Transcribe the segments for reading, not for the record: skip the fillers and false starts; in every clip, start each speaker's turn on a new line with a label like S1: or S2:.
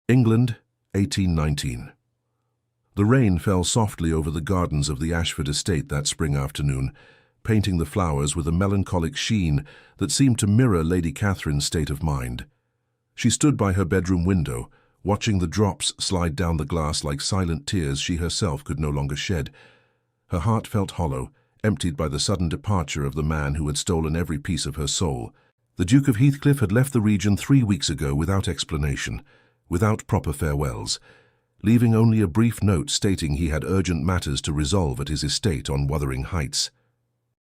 S1: England, 1819. The rain fell softly over the gardens of the Ashford estate that spring afternoon, painting the flowers with a melancholic sheen that seemed to mirror Lady Catherine's state of mind. She stood by her bedroom window, watching the drops slide down the glass like silent tears she herself could no longer shed. Her heart felt hollow, emptied by the sudden departure of the man who had stolen every piece of her soul. The Duke of Heathcliff had left the region 3 weeks ago without explanation, without proper farewells, leaving only a brief note stating he had urgent matters to resolve at his estate on Wuthering Heights.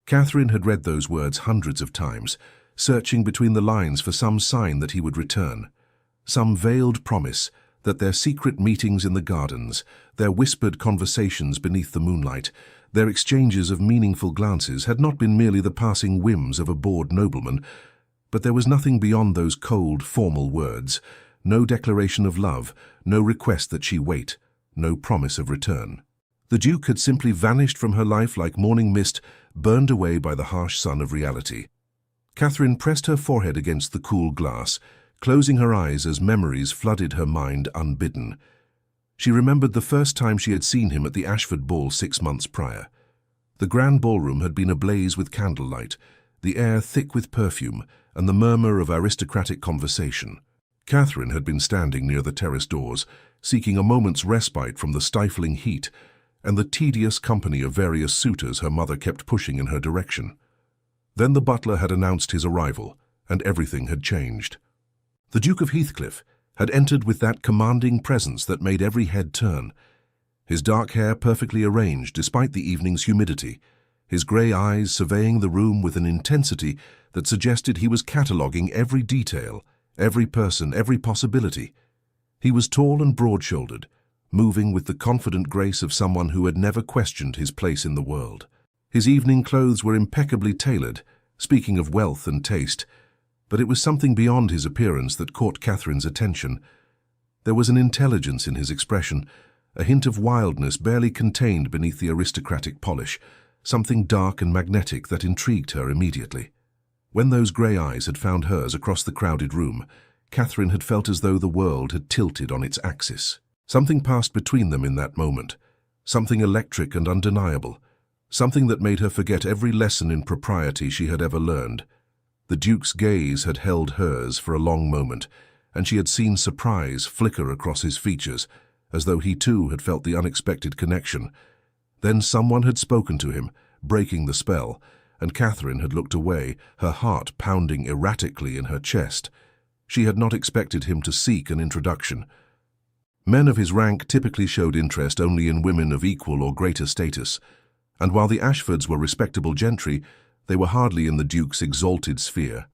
S1: Catherine had read those words hundreds of times, searching between the lines for some sign that he would return, some veiled promise that their secret meetings in the gardens, their whispered conversations beneath the moonlight, their exchanges of meaningful glances had not been merely the passing whims of a bored nobleman, but there was nothing beyond those cold, formal words. No declaration of love, no request that she wait, no promise of return. The Duke had simply vanished from her life like morning mist burned away by the harsh sun of reality. Catherine pressed her forehead against the cool glass, closing her eyes as memories flooded her mind unbidden. She remembered the first time she had seen him at the Ashford ball 6 months prior. The grand ballroom had been ablaze with candlelight, the air thick with perfume, and the murmur of aristocratic conversation. Catherine had been standing near the terrace doors, seeking a moment's respite from the stifling heat and the tedious company of various suitors her mother kept pushing in her direction. Then the butler had announced his arrival, and everything had changed. The Duke of Heathcliff had entered with that commanding presence that made every head turn. His dark hair perfectly arranged despite the evening's humidity, his grey eyes surveying the room with an intensity that suggested he was cataloguing every detail, every person, every possibility. He was tall and broad-shouldered, moving with the confident grace of someone who had never questioned his place in the world. His evening clothes were impeccably tailored, speaking of wealth and taste, but it was something beyond his appearance that caught Catherine's attention. There was an intelligence in his expression, a hint of wildness barely contained beneath the aristocratic polish, something dark and magnetic that intrigued her immediately. When those grey eyes had found hers across the crowded room, Catherine had felt as though the world had tilted on its axis. Something passed between them in that moment, something electric and undeniable, something that made her forget every lesson in propriety she had ever learned. The Duke's gaze had held hers for a long moment, and she had seen surprise flicker across his features, as though he too had felt the unexpected connection. Then someone had spoken to him, breaking the spell, and Catherine had looked away, her heart pounding erratically in her chest. She had not expected him to seek an introduction. Men of his rank typically showed interest only in women of equal or greater status, and while the Ashfords were respectable gentry, they were hardly in the Duke's exalted sphere.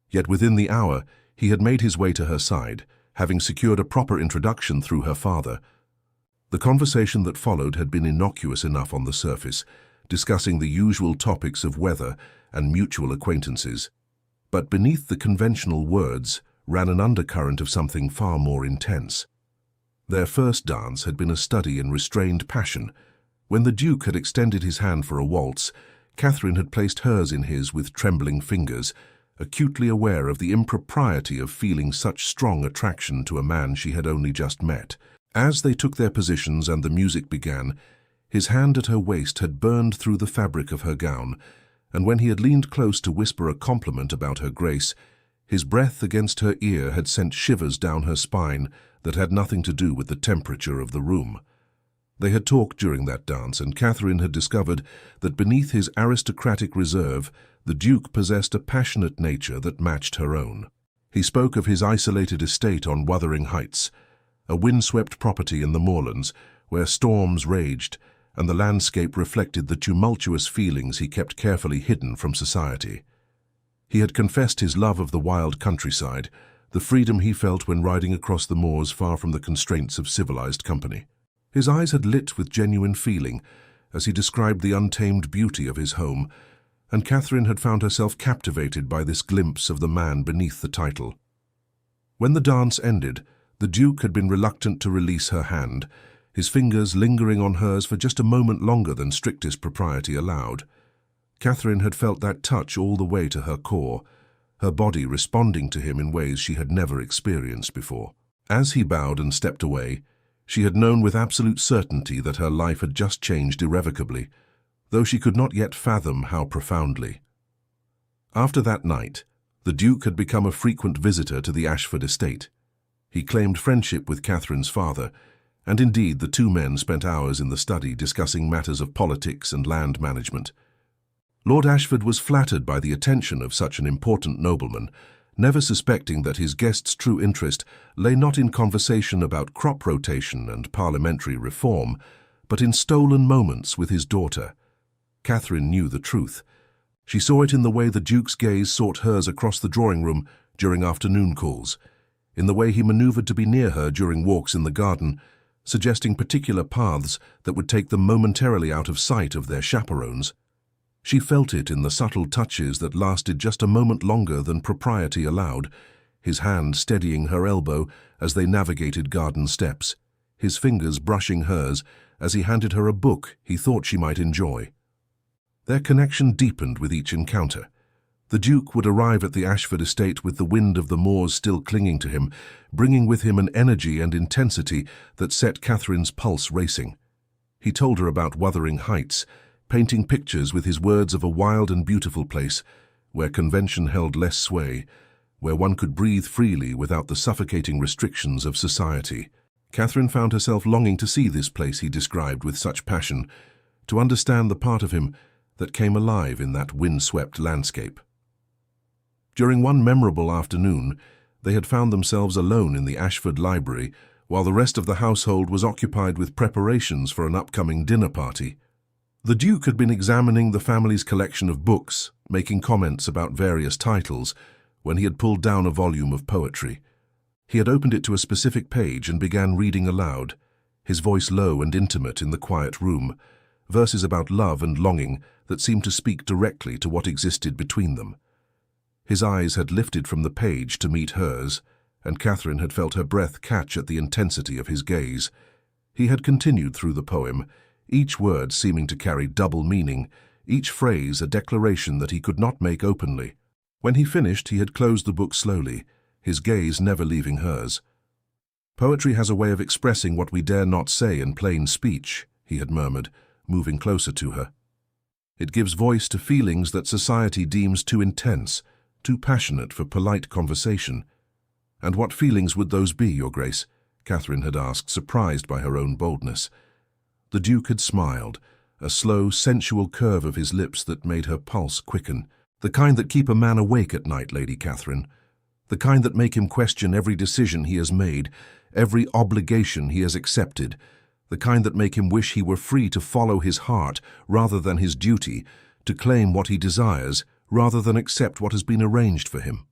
S1: Yet within the hour, he had made his way to her side, having secured a proper introduction through her father. The conversation that followed had been innocuous enough on the surface, discussing the usual topics of weather and mutual acquaintances. But beneath the conventional words ran an undercurrent of something far more intense. Their first dance had been a study in restrained passion. When the Duke had extended his hand for a waltz, Catherine had placed hers in his with trembling fingers, acutely aware of the impropriety of feeling such strong attraction to a man she had only just met. As they took their positions and the music began, his hand at her waist had burned through the fabric of her gown, and when he had leaned close to whisper a compliment about her grace, his breath against her ear had sent shivers down her spine that had nothing to do with the temperature of the room. They had talked during that dance, and Catherine had discovered that beneath his aristocratic reserve, the Duke possessed a passionate nature that matched her own. He spoke of his isolated estate on Wuthering Heights, a windswept property in the moorlands, where storms raged, and the landscape reflected the tumultuous feelings he kept carefully hidden from society. He had confessed his love of the wild countryside, the freedom he felt when riding across the moors far from the constraints of civilized company. His eyes had lit with genuine feeling as he described the untamed beauty of his home, and Catherine had found herself captivated by this glimpse of the man beneath the title. When the dance ended, the Duke had been reluctant to release her hand, his fingers lingering on hers for just a moment longer than strictest propriety allowed. Catherine had felt that touch all the way to her core, her body responding to him in ways she had never experienced before. As he bowed and stepped away, she had known with absolute certainty that her life had just changed irrevocably, though she could not yet fathom how profoundly. After that night, the Duke had become a frequent visitor to the Ashford estate. He claimed friendship with Catherine's father, and indeed the two men spent hours in the study discussing matters of politics and land management. Lord Ashford was flattered by the attention of such an important nobleman, never suspecting that his guest's true interest lay not in conversation about crop rotation and parliamentary reform, but in stolen moments with his daughter. Catherine knew the truth. She saw it in the way the Duke's gaze sought hers across the drawing room during afternoon calls, in the way he maneuvered to be near her during walks in the garden, suggesting particular paths that would take them momentarily out of sight of their chaperones. She felt it in the subtle touches that lasted just a moment longer than propriety allowed, his hand steadying her elbow as they navigated garden steps, his fingers brushing hers as he handed her a book he thought she might enjoy. Their connection deepened with each encounter. The Duke would arrive at the Ashford estate with the wind of the moors still clinging to him, bringing with him an energy and intensity that set Catherine's pulse racing. He told her about Wuthering Heights, painting pictures with his words of a wild and beautiful place, where convention held less sway, where one could breathe freely without the suffocating restrictions of society. Catherine found herself longing to see this place he described with such passion, to understand the part of him that came alive in that wind-swept landscape. During one memorable afternoon, they had found themselves alone in the Ashford library, while the rest of the household was occupied with preparations for an upcoming dinner party. The Duke had been examining the family's collection of books, making comments about various titles, when he had pulled down a volume of poetry. He had opened it to a specific page and began reading aloud, his voice low and intimate in the quiet room, verses about love and longing that seemed to speak directly to what existed between them. His eyes had lifted from the page to meet hers, and Catherine had felt her breath catch at the intensity of his gaze. He had continued through the poem, each word seeming to carry double meaning, each phrase a declaration that he could not make openly. When he finished, he had closed the book slowly, his gaze never leaving hers. "Poetry has a way of expressing what we dare not say in plain speech," he had murmured, moving closer to her. "It gives voice to feelings that society deems too intense, too passionate for polite conversation." "And what feelings would those be, Your Grace?" Catherine had asked, surprised by her own boldness. The Duke had smiled, a slow, sensual curve of his lips that made her pulse quicken. "The kind that keep a man awake at night, Lady Catherine. The kind that make him question every decision he has made, every obligation he has accepted. The kind that make him wish he were free to follow his heart rather than his duty, to claim what he desires rather than accept what has been arranged for him."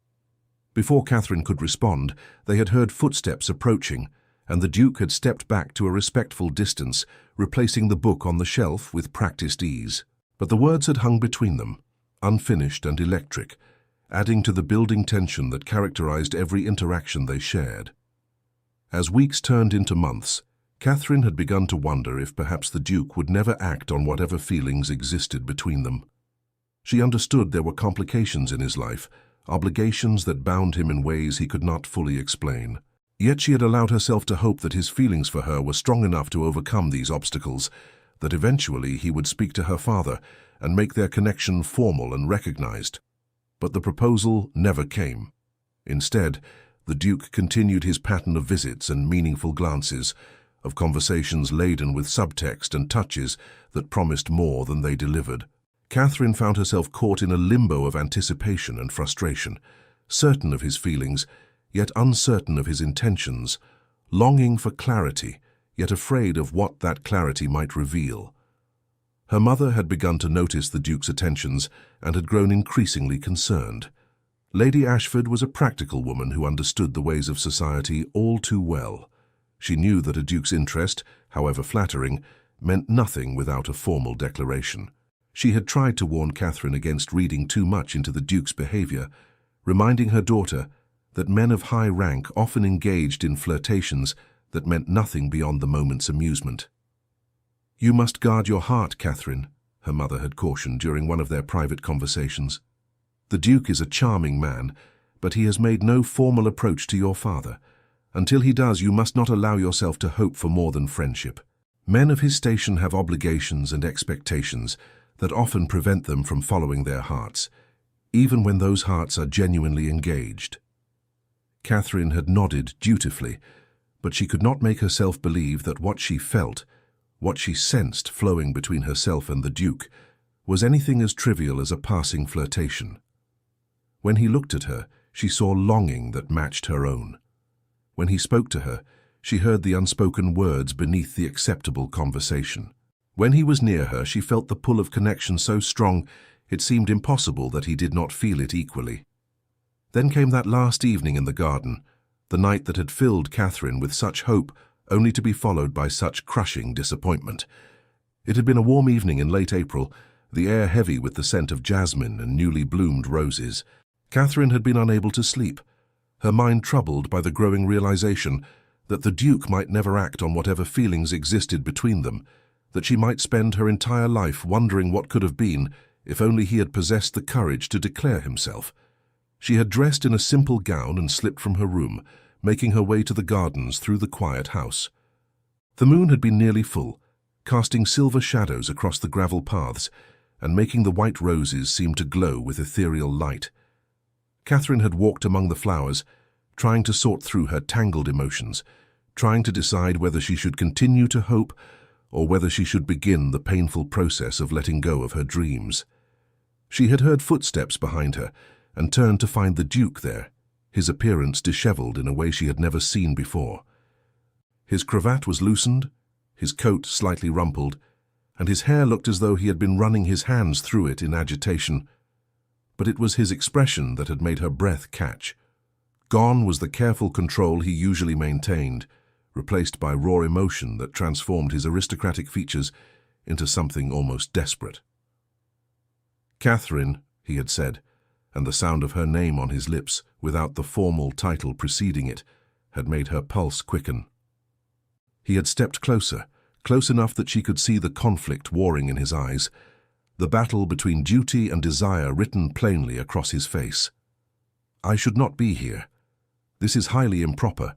S1: Before Catherine could respond, they had heard footsteps approaching, and the Duke had stepped back to a respectful distance, replacing the book on the shelf with practiced ease. But the words had hung between them, unfinished and electric, adding to the building tension that characterized every interaction they shared. As weeks turned into months, Catherine had begun to wonder if perhaps the Duke would never act on whatever feelings existed between them. She understood there were complications in his life, obligations that bound him in ways he could not fully explain. Yet she had allowed herself to hope that his feelings for her were strong enough to overcome these obstacles, that eventually he would speak to her father and make their connection formal and recognized. But the proposal never came. Instead, the Duke continued his pattern of visits and meaningful glances, of conversations laden with subtext and touches that promised more than they delivered. Catherine found herself caught in a limbo of anticipation and frustration, certain of his feelings, yet uncertain of his intentions, longing for clarity, yet afraid of what that clarity might reveal. Her mother had begun to notice the Duke's attentions and had grown increasingly concerned. Lady Ashford was a practical woman who understood the ways of society all too well. She knew that a Duke's interest, however flattering, meant nothing without a formal declaration. She had tried to warn Catherine against reading too much into the Duke's behavior, reminding her daughter that men of high rank often engaged in flirtations that meant nothing beyond the moment's amusement. "You must guard your heart, Catherine," her mother had cautioned during one of their private conversations. "The Duke is a charming man, but he has made no formal approach to your father. Until he does, you must not allow yourself to hope for more than friendship. Men of his station have obligations and expectations that often prevent them from following their hearts, even when those hearts are genuinely engaged. Catherine had nodded dutifully, but she could not make herself believe that what she felt, what she sensed flowing between herself and the Duke, was anything as trivial as a passing flirtation. When he looked at her, she saw longing that matched her own. When he spoke to her, she heard the unspoken words beneath the acceptable conversation. When he was near her, she felt the pull of connection so strong it seemed impossible that he did not feel it equally. Then came that last evening in the garden, the night that had filled Catherine with such hope, only to be followed by such crushing disappointment. It had been a warm evening in late April, the air heavy with the scent of jasmine and newly bloomed roses. Catherine had been unable to sleep, her mind troubled by the growing realization that the Duke might never act on whatever feelings existed between them, that she might spend her entire life wondering what could have been if only he had possessed the courage to declare himself. She had dressed in a simple gown and slipped from her room, making her way to the gardens through the quiet house. The moon had been nearly full, casting silver shadows across the gravel paths and making the white roses seem to glow with ethereal light. Catherine had walked among the flowers, trying to sort through her tangled emotions, trying to decide whether she should continue to hope or whether she should begin the painful process of letting go of her dreams. She had heard footsteps behind her and turned to find the Duke there, his appearance disheveled in a way she had never seen before. His cravat was loosened, his coat slightly rumpled, and his hair looked as though he had been running his hands through it in agitation. But it was his expression that had made her breath catch. Gone was the careful control he usually maintained, replaced by raw emotion that transformed his aristocratic features into something almost desperate. "Catherine," he had said, and the sound of her name on his lips, without the formal title preceding it, had made her pulse quicken. He had stepped closer, close enough that she could see the conflict warring in his eyes, the battle between duty and desire written plainly across his face. "I should not be here. This is highly improper.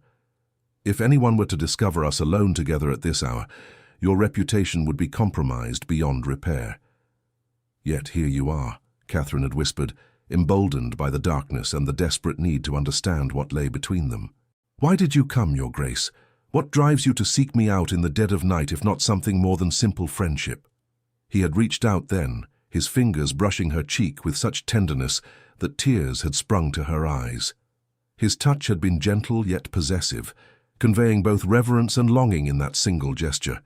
S1: If anyone were to discover us alone together at this hour, your reputation would be compromised beyond repair." "Yet here you are," Catherine had whispered, emboldened by the darkness and the desperate need to understand what lay between them. "Why did you come, Your Grace? What drives you to seek me out in the dead of night if not something more than simple friendship?" He had reached out then, his fingers brushing her cheek with such tenderness that tears had sprung to her eyes. His touch had been gentle yet possessive, conveying both reverence and longing in that single gesture.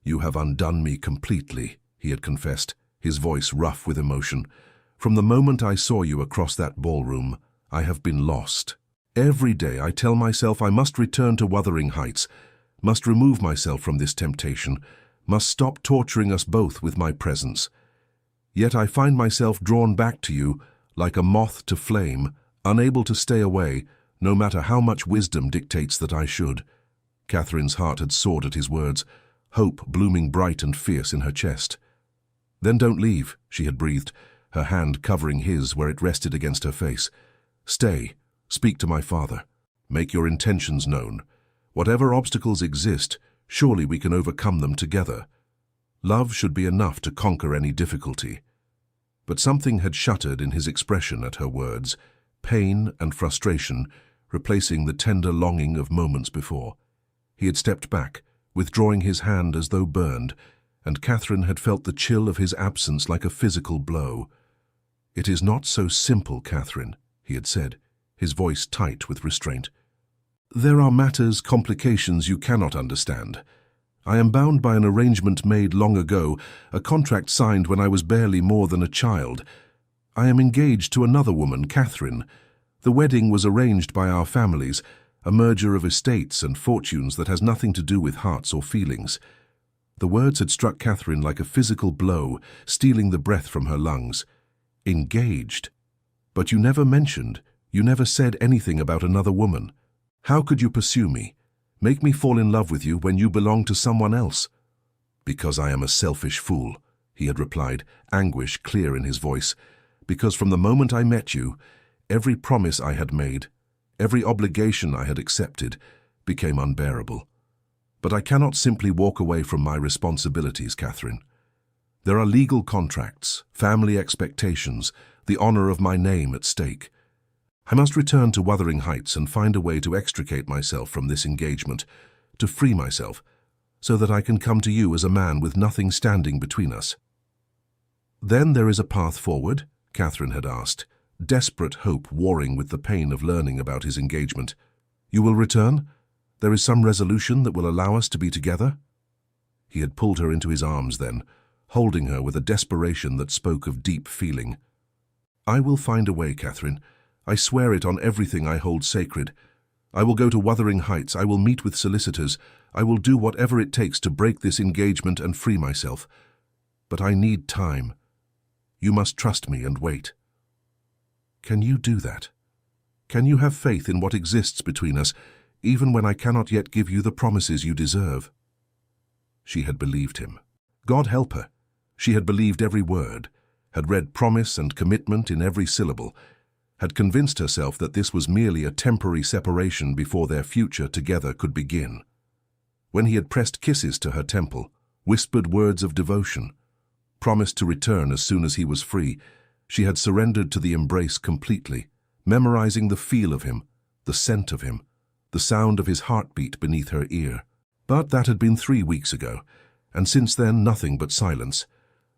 S1: "You have undone me completely," he had confessed, his voice rough with emotion. "From the moment I saw you across that ballroom, I have been lost. Every day I tell myself I must return to Wuthering Heights, must remove myself from this temptation, must stop torturing us both with my presence. Yet I find myself drawn back to you like a moth to flame, unable to stay away, no matter how much wisdom dictates that I should." Catherine's heart had soared at his words, hope blooming bright and fierce in her chest. "Then don't leave," she had breathed, her hand covering his where it rested against her face. "Stay, speak to my father. Make your intentions known. Whatever obstacles exist, surely we can overcome them together. Love should be enough to conquer any difficulty." But something had shuttered in his expression at her words, pain and frustration replacing the tender longing of moments before. He had stepped back, withdrawing his hand as though burned, and Catherine had felt the chill of his absence like a physical blow. "It is not so simple, Catherine," he had said, his voice tight with restraint. "There are matters, complications you cannot understand. I am bound by an arrangement made long ago, a contract signed when I was barely more than a child. I am engaged to another woman, Catherine. The wedding was arranged by our families, a merger of estates and fortunes that has nothing to do with hearts or feelings." The words had struck Catherine like a physical blow, stealing the breath from her lungs. "Engaged? But you never mentioned, you never said anything about another woman. How could you pursue me, make me fall in love with you when you belong to someone else?" "Because I am a selfish fool," he had replied, anguish clear in his voice. "Because from the moment I met you, every promise I had made, every obligation I had accepted, became unbearable. But I cannot simply walk away from my responsibilities, Catherine. There are legal contracts, family expectations, the honor of my name at stake. I must return to Wuthering Heights and find a way to extricate myself from this engagement, to free myself, so that I can come to you as a man with nothing standing between us." "Then there is a path forward?" Catherine had asked, desperate hope warring with the pain of learning about his engagement. "You will return? There is some resolution that will allow us to be together?" He had pulled her into his arms then, holding her with a desperation that spoke of deep feeling. "I will find a way, Catherine. I swear it on everything I hold sacred. I will go to Wuthering Heights. I will meet with solicitors. I will do whatever it takes to break this engagement and free myself. But I need time. You must trust me and wait." "Can you do that? Can you have faith in what exists between us, even when I cannot yet give you the promises you deserve?" She had believed him. God help her. She had believed every word, had read promise and commitment in every syllable, had convinced herself that this was merely a temporary separation before their future together could begin. When he had pressed kisses to her temple, whispered words of devotion, promised to return as soon as he was free, she had surrendered to the embrace completely, memorizing the feel of him, the scent of him, the sound of his heartbeat beneath her ear. But that had been 3 weeks ago, and since then nothing but silence.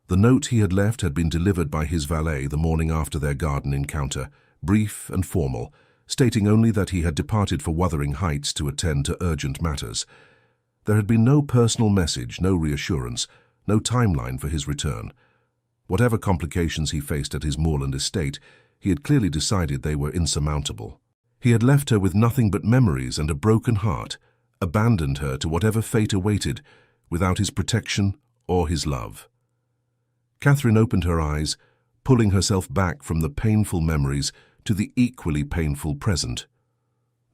S1: The note he had left had been delivered by his valet the morning after their garden encounter, brief and formal, stating only that he had departed for Wuthering Heights to attend to urgent matters. There had been no personal message, no reassurance, no timeline for his return. Whatever complications he faced at his moorland estate, he had clearly decided they were insurmountable. He had left her with nothing but memories and a broken heart, abandoned her to whatever fate awaited, without his protection or his love. Catherine opened her eyes, pulling herself back from the painful memories to the equally painful present.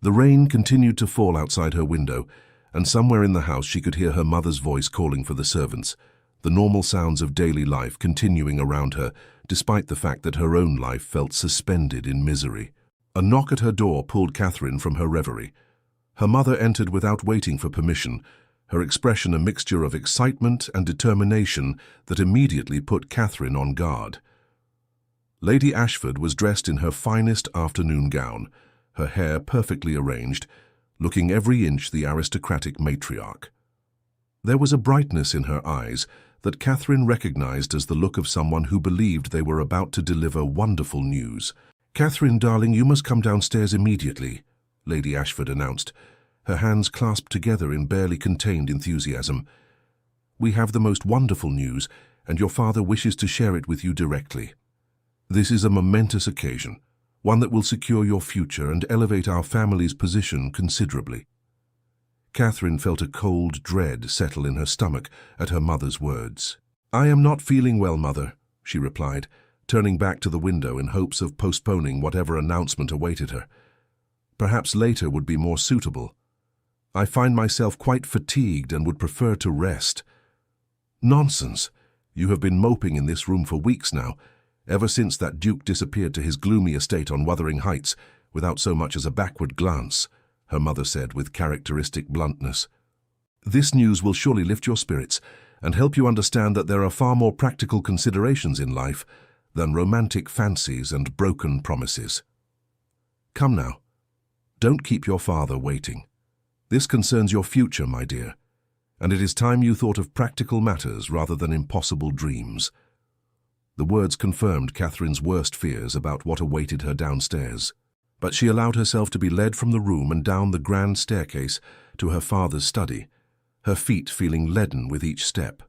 S1: The rain continued to fall outside her window, and somewhere in the house she could hear her mother's voice calling for the servants, the normal sounds of daily life continuing around her, despite the fact that her own life felt suspended in misery. A knock at her door pulled Catherine from her reverie. Her mother entered without waiting for permission, her expression a mixture of excitement and determination that immediately put Catherine on guard. Lady Ashford was dressed in her finest afternoon gown, her hair perfectly arranged, looking every inch the aristocratic matriarch. There was a brightness in her eyes that Catherine recognized as the look of someone who believed they were about to deliver wonderful news. "Catherine, darling, you must come downstairs immediately," Lady Ashford announced, her hands clasped together in barely contained enthusiasm. "We have the most wonderful news, and your father wishes to share it with you directly. This is a momentous occasion, one that will secure your future and elevate our family's position considerably." Catherine felt a cold dread settle in her stomach at her mother's words. "I am not feeling well, Mother," she replied, turning back to the window in hopes of postponing whatever announcement awaited her. Perhaps later would be more suitable. "I find myself quite fatigued and would prefer to rest." "Nonsense! You have been moping in this room for weeks now, ever since that Duke disappeared to his gloomy estate on Wuthering Heights, without so much as a backward glance," her mother said with characteristic bluntness. "This news will surely lift your spirits and help you understand that there are far more practical considerations in life than romantic fancies and broken promises. Come now, don't keep your father waiting. This concerns your future, my dear, and it is time you thought of practical matters rather than impossible dreams." The words confirmed Catherine's worst fears about what awaited her downstairs, but she allowed herself to be led from the room and down the grand staircase to her father's study, her feet feeling leaden with each step.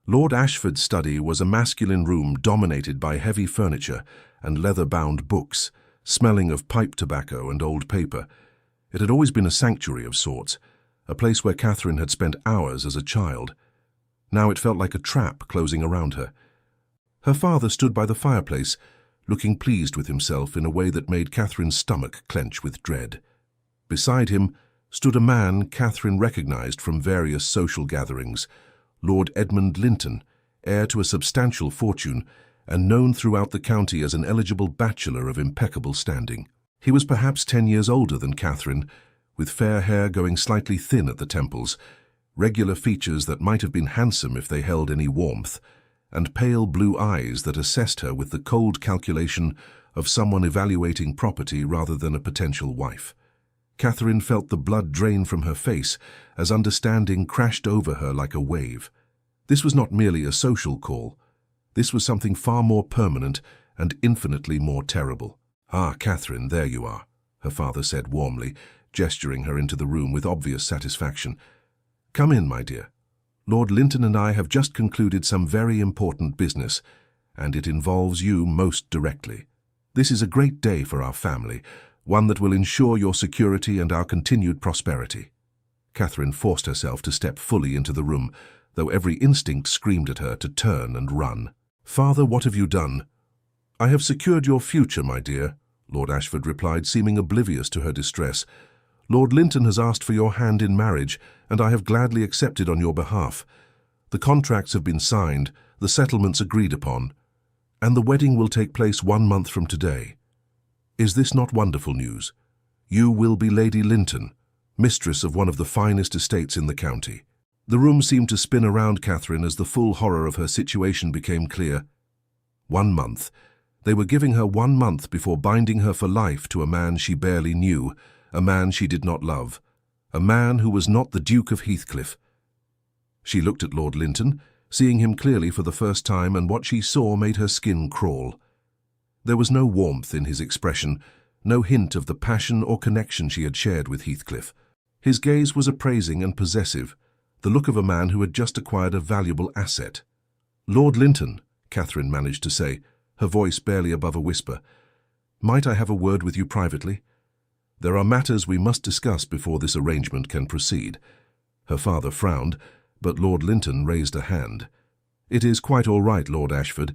S1: Lord Ashford's study was a masculine room dominated by heavy furniture and leather-bound books, smelling of pipe tobacco and old paper. It had always been a sanctuary of sorts, a place where Catherine had spent hours as a child. Now it felt like a trap closing around her. Her father stood by the fireplace, looking pleased with himself in a way that made Catherine's stomach clench with dread. Beside him stood a man Catherine recognized from various social gatherings, Lord Edmund Linton, heir to a substantial fortune and known throughout the county as an eligible bachelor of impeccable standing. He was perhaps 10 years older than Catherine, with fair hair going slightly thin at the temples, regular features that might have been handsome if they held any warmth, and pale blue eyes that assessed her with the cold calculation of someone evaluating property rather than a potential wife. Catherine felt the blood drain from her face as understanding crashed over her like a wave. This was not merely a social call. This was something far more permanent and infinitely more terrible. "Ah, Catherine, there you are," her father said warmly, gesturing her into the room with obvious satisfaction. "Come in, my dear. Lord Linton and I have just concluded some very important business, and it involves you most directly. This is a great day for our family, one that will ensure your security and our continued prosperity." Catherine forced herself to step fully into the room, though every instinct screamed at her to turn and run. "Father, what have you done?" "I have secured your future, my dear," Lord Ashford replied, seeming oblivious to her distress. "Lord Linton has asked for your hand in marriage, and I have gladly accepted on your behalf. The contracts have been signed, the settlements agreed upon, and the wedding will take place 1 month from today. Is this not wonderful news? You will be Lady Linton, mistress of one of the finest estates in the county." The room seemed to spin around Catherine as the full horror of her situation became clear. 1 month. They were giving her 1 month before binding her for life to a man she barely knew, a man she did not love, a man who was not the Duke of Heathcliff. She looked at Lord Linton, seeing him clearly for the first time, and what she saw made her skin crawl. There was no warmth in his expression, no hint of the passion or connection she had shared with Heathcliff. His gaze was appraising and possessive, the look of a man who had just acquired a valuable asset. "Lord Linton," Catherine managed to say, her voice barely above a whisper, "might I have a word with you privately? There are matters we must discuss before this arrangement can proceed." Her father frowned, but Lord Linton raised a hand. "It is quite all right, Lord Ashford.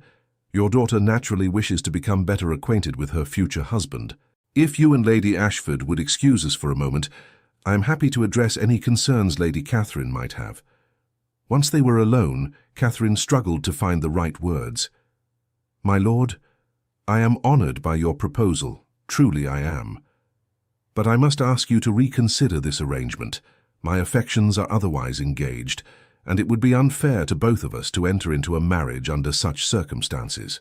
S1: Your daughter naturally wishes to become better acquainted with her future husband. If you and Lady Ashford would excuse us for a moment, I am happy to address any concerns Lady Catherine might have." Once they were alone, Catherine struggled to find the right words. "My lord, I am honoured by your proposal, truly I am. But I must ask you to reconsider this arrangement. My affections are otherwise engaged, and it would be unfair to both of us to enter into a marriage under such circumstances."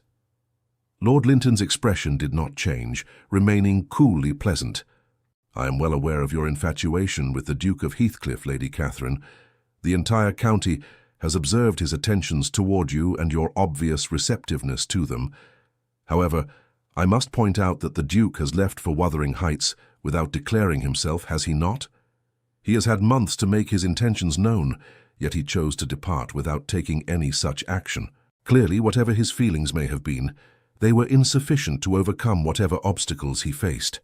S1: Lord Linton's expression did not change, remaining coolly pleasant. "I am well aware of your infatuation with the Duke of Heathcliff, Lady Catherine. The entire county has observed his attentions toward you and your obvious receptiveness to them. However, I must point out that the Duke has left for Wuthering Heights without declaring himself, has he not? He has had months to make his intentions known, yet he chose to depart without taking any such action. Clearly, whatever his feelings may have been, they were insufficient to overcome whatever obstacles he faced.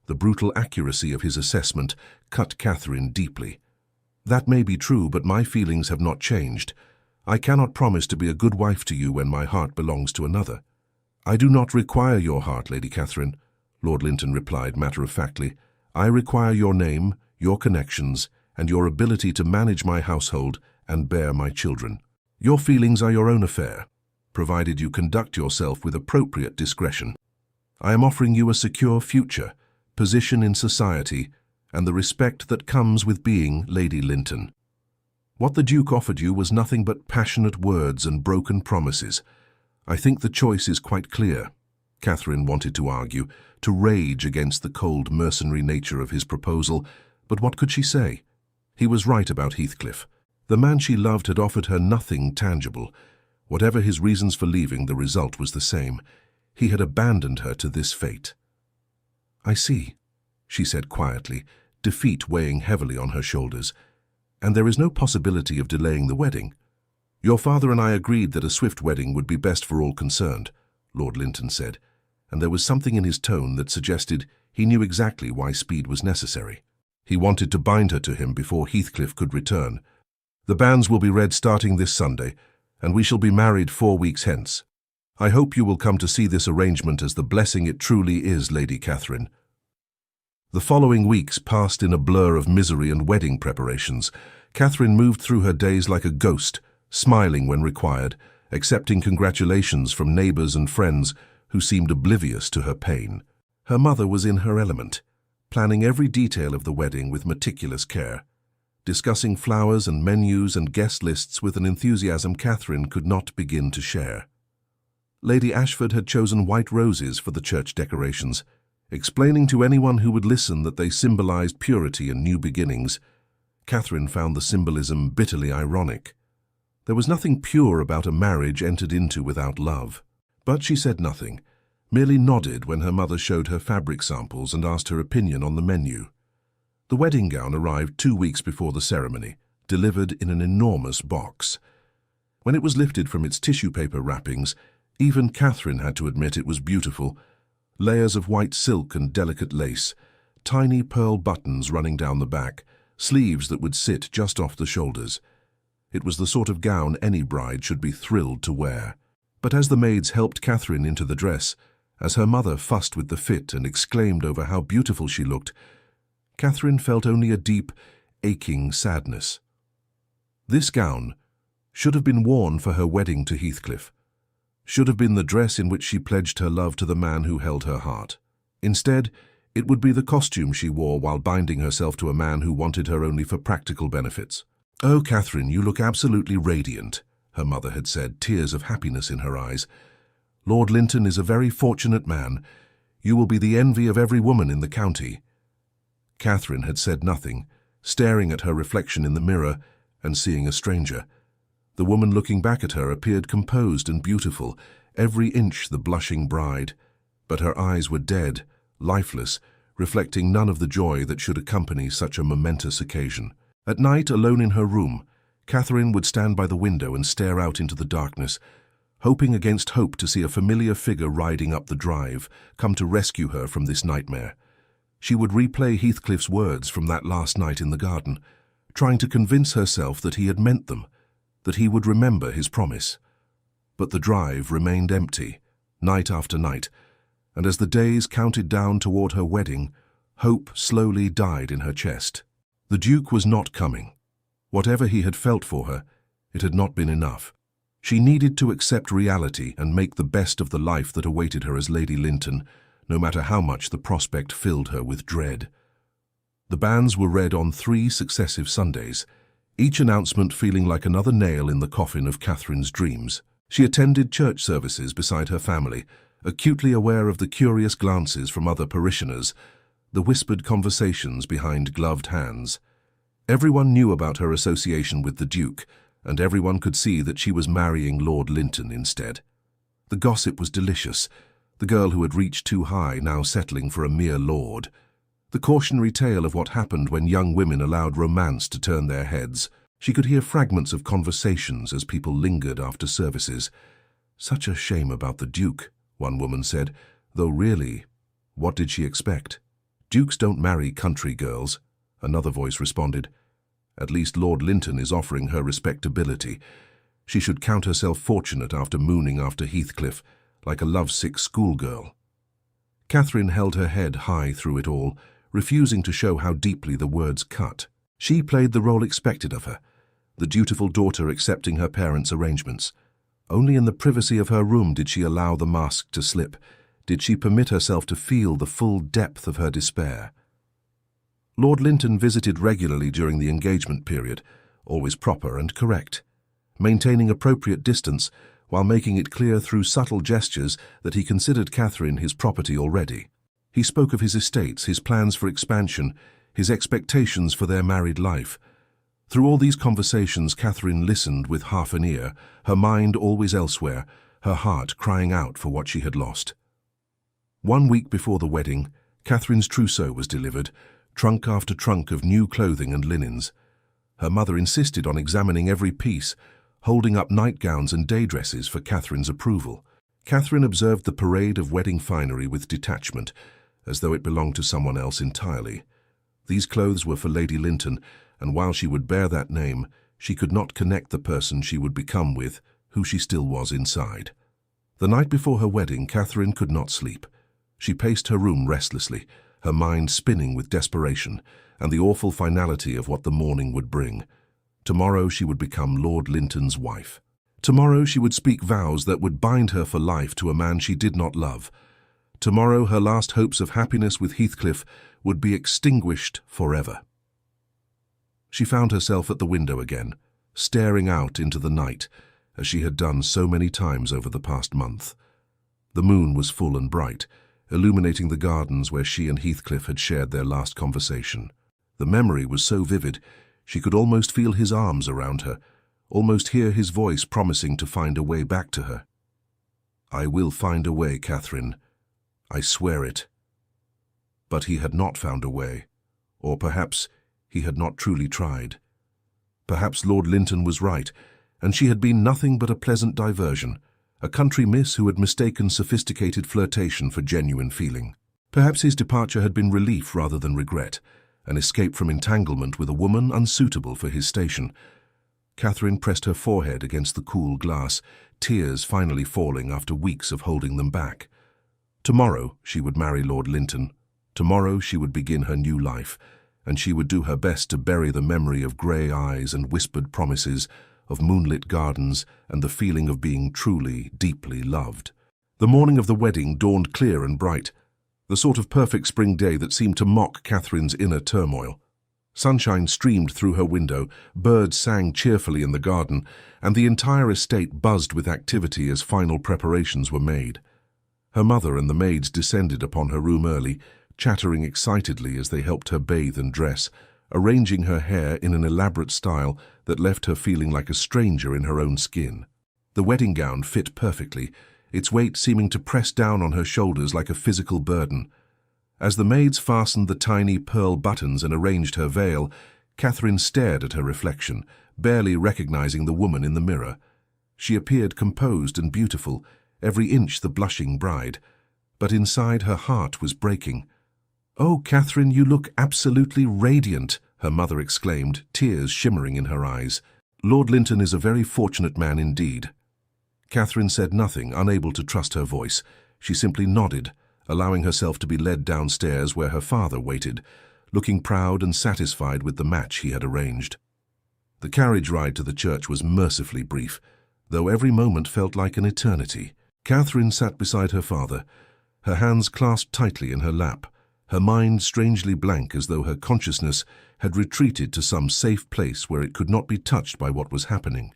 S1: The brutal accuracy of his assessment cut Catherine deeply. "That may be true, but my feelings have not changed. I cannot promise to be a good wife to you when my heart belongs to another." "I do not require your heart, Lady Catherine," Lord Linton replied matter-of-factly. "I require your name, your connections, and your ability to manage my household and bear my children. Your feelings are your own affair, provided you conduct yourself with appropriate discretion. I am offering you a secure future, position in society, and the respect that comes with being Lady Linton. What the Duke offered you was nothing but passionate words and broken promises. I think the choice is quite clear." Catherine wanted to argue, to rage against the cold, mercenary nature of his proposal, but what could she say? He was right about Heathcliff. The man she loved had offered her nothing tangible. Whatever his reasons for leaving, the result was the same. He had abandoned her to this fate. "I see," she said quietly, defeat weighing heavily on her shoulders. "And there is no possibility of delaying the wedding?" "Your father and I agreed that a swift wedding would be best for all concerned," Lord Linton said, and there was something in his tone that suggested he knew exactly why speed was necessary. He wanted to bind her to him before Heathcliff could return. "The banns will be read starting this Sunday, and we shall be married 4 weeks hence. I hope you will come to see this arrangement as the blessing it truly is, Lady Catherine." The following weeks passed in a blur of misery and wedding preparations. Catherine moved through her days like a ghost, smiling when required, accepting congratulations from neighbours and friends who seemed oblivious to her pain. Her mother was in her element, planning every detail of the wedding with meticulous care, discussing flowers and menus and guest lists with an enthusiasm Catherine could not begin to share. Lady Ashford had chosen white roses for the church decorations, explaining to anyone who would listen that they symbolized purity and new beginnings. Catherine found the symbolism bitterly ironic. There was nothing pure about a marriage entered into without love. But she said nothing, merely nodded when her mother showed her fabric samples and asked her opinion on the menu. The wedding gown arrived 2 weeks before the ceremony, delivered in an enormous box. When it was lifted from its tissue paper wrappings, even Catherine had to admit it was beautiful. Layers of white silk and delicate lace, tiny pearl buttons running down the back, sleeves that would sit just off the shoulders. It was the sort of gown any bride should be thrilled to wear. But as the maids helped Catherine into the dress, as her mother fussed with the fit and exclaimed over how beautiful she looked, Catherine felt only a deep, aching sadness. This gown should have been worn for her wedding to Heathcliff, should have been the dress in which she pledged her love to the man who held her heart. Instead, it would be the costume she wore while binding herself to a man who wanted her only for practical benefits. "Oh, Catherine, you look absolutely radiant," her mother had said, tears of happiness in her eyes. "Lord Linton is a very fortunate man. You will be the envy of every woman in the county." Catherine had said nothing, staring at her reflection in the mirror and seeing a stranger. The woman looking back at her appeared composed and beautiful, every inch the blushing bride, but her eyes were dead, lifeless, reflecting none of the joy that should accompany such a momentous occasion. At night, alone in her room, Catherine would stand by the window and stare out into the darkness, hoping against hope to see a familiar figure riding up the drive, come to rescue her from this nightmare. She would replay Heathcliff's words from that last night in the garden, trying to convince herself that he had meant them, that he would remember his promise. But the drive remained empty, night after night, and as the days counted down toward her wedding, hope slowly died in her chest. The Duke was not coming. Whatever he had felt for her, it had not been enough. She needed to accept reality and make the best of the life that awaited her as Lady Linton, no matter how much the prospect filled her with dread. The banns were read on 3 successive Sundays, each announcement feeling like another nail in the coffin of Catherine's dreams. She attended church services beside her family, acutely aware of the curious glances from other parishioners, the whispered conversations behind gloved hands. Everyone knew about her association with the Duke, and everyone could see that she was marrying Lord Linton instead. The gossip was delicious, the girl who had reached too high now settling for a mere lord. The cautionary tale of what happened when young women allowed romance to turn their heads. She could hear fragments of conversations as people lingered after services. "Such a shame about the Duke," one woman said, though really, what did she expect? "Dukes don't marry country girls," another voice responded. "At least Lord Linton is offering her respectability. She should count herself fortunate after mooning after Heathcliff, like a lovesick schoolgirl." Catherine held her head high through it all, refusing to show how deeply the words cut. She played the role expected of her, the dutiful daughter accepting her parents' arrangements. Only in the privacy of her room did she allow the mask to slip, did she permit herself to feel the full depth of her despair. Lord Linton visited regularly during the engagement period, always proper and correct, maintaining appropriate distance while making it clear through subtle gestures that he considered Catherine his property already. He spoke of his estates, his plans for expansion, his expectations for their married life. Through all these conversations, Catherine listened with half an ear, her mind always elsewhere, her heart crying out for what she had lost. 1 week before the wedding, Catherine's trousseau was delivered, trunk after trunk of new clothing and linens. Her mother insisted on examining every piece, holding up nightgowns and day dresses for Catherine's approval. Catherine observed the parade of wedding finery with detachment, as though it belonged to someone else entirely. These clothes were for Lady Linton, and while she would bear that name, she could not connect the person she would become with, who she still was inside. The night before her wedding, Catherine could not sleep. She paced her room restlessly, her mind spinning with desperation and the awful finality of what the morning would bring. Tomorrow she would become Lord Linton's wife. Tomorrow she would speak vows that would bind her for life to a man she did not love. Tomorrow her last hopes of happiness with Heathcliff would be extinguished forever. She found herself at the window again, staring out into the night, as she had done so many times over the past month. The moon was full and bright, illuminating the gardens where she and Heathcliff had shared their last conversation. The memory was so vivid, she could almost feel his arms around her, almost hear his voice promising to find a way back to her. "I will find a way, Catherine. I swear it." But he had not found a way, or perhaps he had not truly tried. Perhaps Lord Linton was right, and she had been nothing but a pleasant diversion, a country miss who had mistaken sophisticated flirtation for genuine feeling. Perhaps his departure had been relief rather than regret, an escape from entanglement with a woman unsuitable for his station. Catherine pressed her forehead against the cool glass, tears finally falling after weeks of holding them back. Tomorrow she would marry Lord Linton. Tomorrow she would begin her new life, and she would do her best to bury the memory of grey eyes and whispered promises, of moonlit gardens and the feeling of being truly, deeply loved. The morning of the wedding dawned clear and bright, the sort of perfect spring day that seemed to mock Catherine's inner turmoil. Sunshine streamed through her window, birds sang cheerfully in the garden, and the entire estate buzzed with activity as final preparations were made. Her mother and the maids descended upon her room early, chattering excitedly as they helped her bathe and dress, arranging her hair in an elaborate style that left her feeling like a stranger in her own skin. The wedding gown fit perfectly, its weight seeming to press down on her shoulders like a physical burden. As the maids fastened the tiny pearl buttons and arranged her veil, Catherine stared at her reflection, barely recognizing the woman in the mirror. She appeared composed and beautiful, every inch the blushing bride, but inside her heart was breaking. "Oh, Catherine, you look absolutely radiant," her mother exclaimed, tears shimmering in her eyes. "Lord Linton is a very fortunate man indeed." Catherine said nothing, unable to trust her voice. She simply nodded, allowing herself to be led downstairs where her father waited, looking proud and satisfied with the match he had arranged. The carriage ride to the church was mercifully brief, though every moment felt like an eternity. Catherine sat beside her father, her hands clasped tightly in her lap, her mind strangely blank as though her consciousness had retreated to some safe place where it could not be touched by what was happening.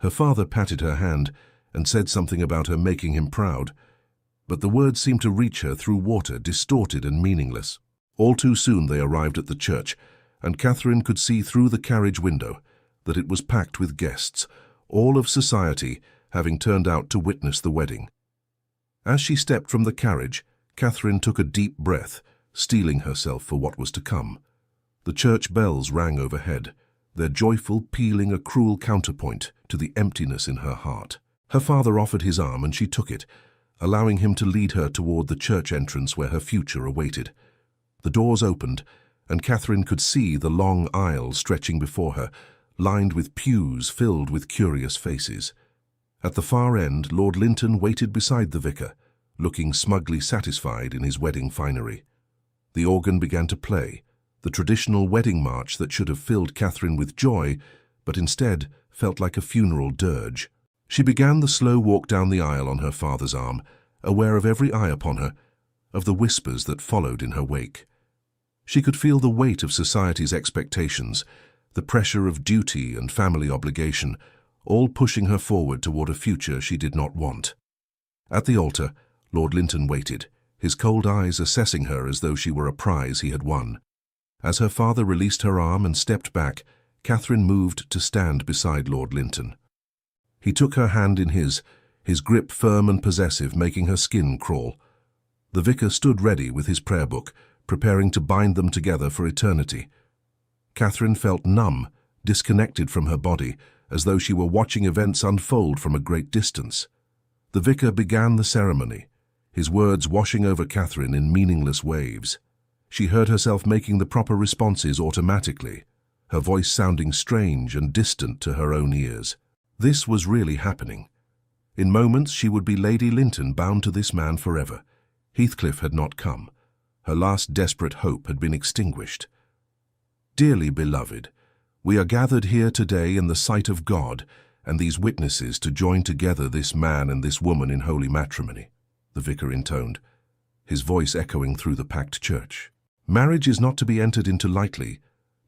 S1: Her father patted her hand and said something about her making him proud, but the words seemed to reach her through water, distorted and meaningless. All too soon they arrived at the church, and Catherine could see through the carriage window that it was packed with guests, all of society having turned out to witness the wedding. As she stepped from the carriage, Catherine took a deep breath, steeling herself for what was to come. The church bells rang overhead, their joyful pealing a cruel counterpoint to the emptiness in her heart. Her father offered his arm and she took it, allowing him to lead her toward the church entrance where her future awaited. The doors opened, and Catherine could see the long aisle stretching before her, lined with pews filled with curious faces. At the far end, Lord Linton waited beside the vicar, looking smugly satisfied in his wedding finery. The organ began to play, the traditional wedding march that should have filled Catherine with joy, but instead felt like a funeral dirge. She began the slow walk down the aisle on her father's arm, aware of every eye upon her, of the whispers that followed in her wake. She could feel the weight of society's expectations, the pressure of duty and family obligation, all pushing her forward toward a future she did not want. At the altar, Lord Linton waited, his cold eyes assessing her as though she were a prize he had won. As her father released her arm and stepped back, Catherine moved to stand beside Lord Linton. He took her hand in his grip firm and possessive, making her skin crawl. The vicar stood ready with his prayer book, preparing to bind them together for eternity. Catherine felt numb, disconnected from her body, as though she were watching events unfold from a great distance. The vicar began the ceremony, his words washing over Catherine in meaningless waves. She heard herself making the proper responses automatically, her voice sounding strange and distant to her own ears. This was really happening. In moments she would be Lady Linton, bound to this man forever. Heathcliff had not come. Her last desperate hope had been extinguished. Dearly beloved, we are gathered here today in the sight of God and these witnesses to join together this man and this woman in holy matrimony, the vicar intoned. his voice echoing through the packed church. Marriage is not to be entered into lightly,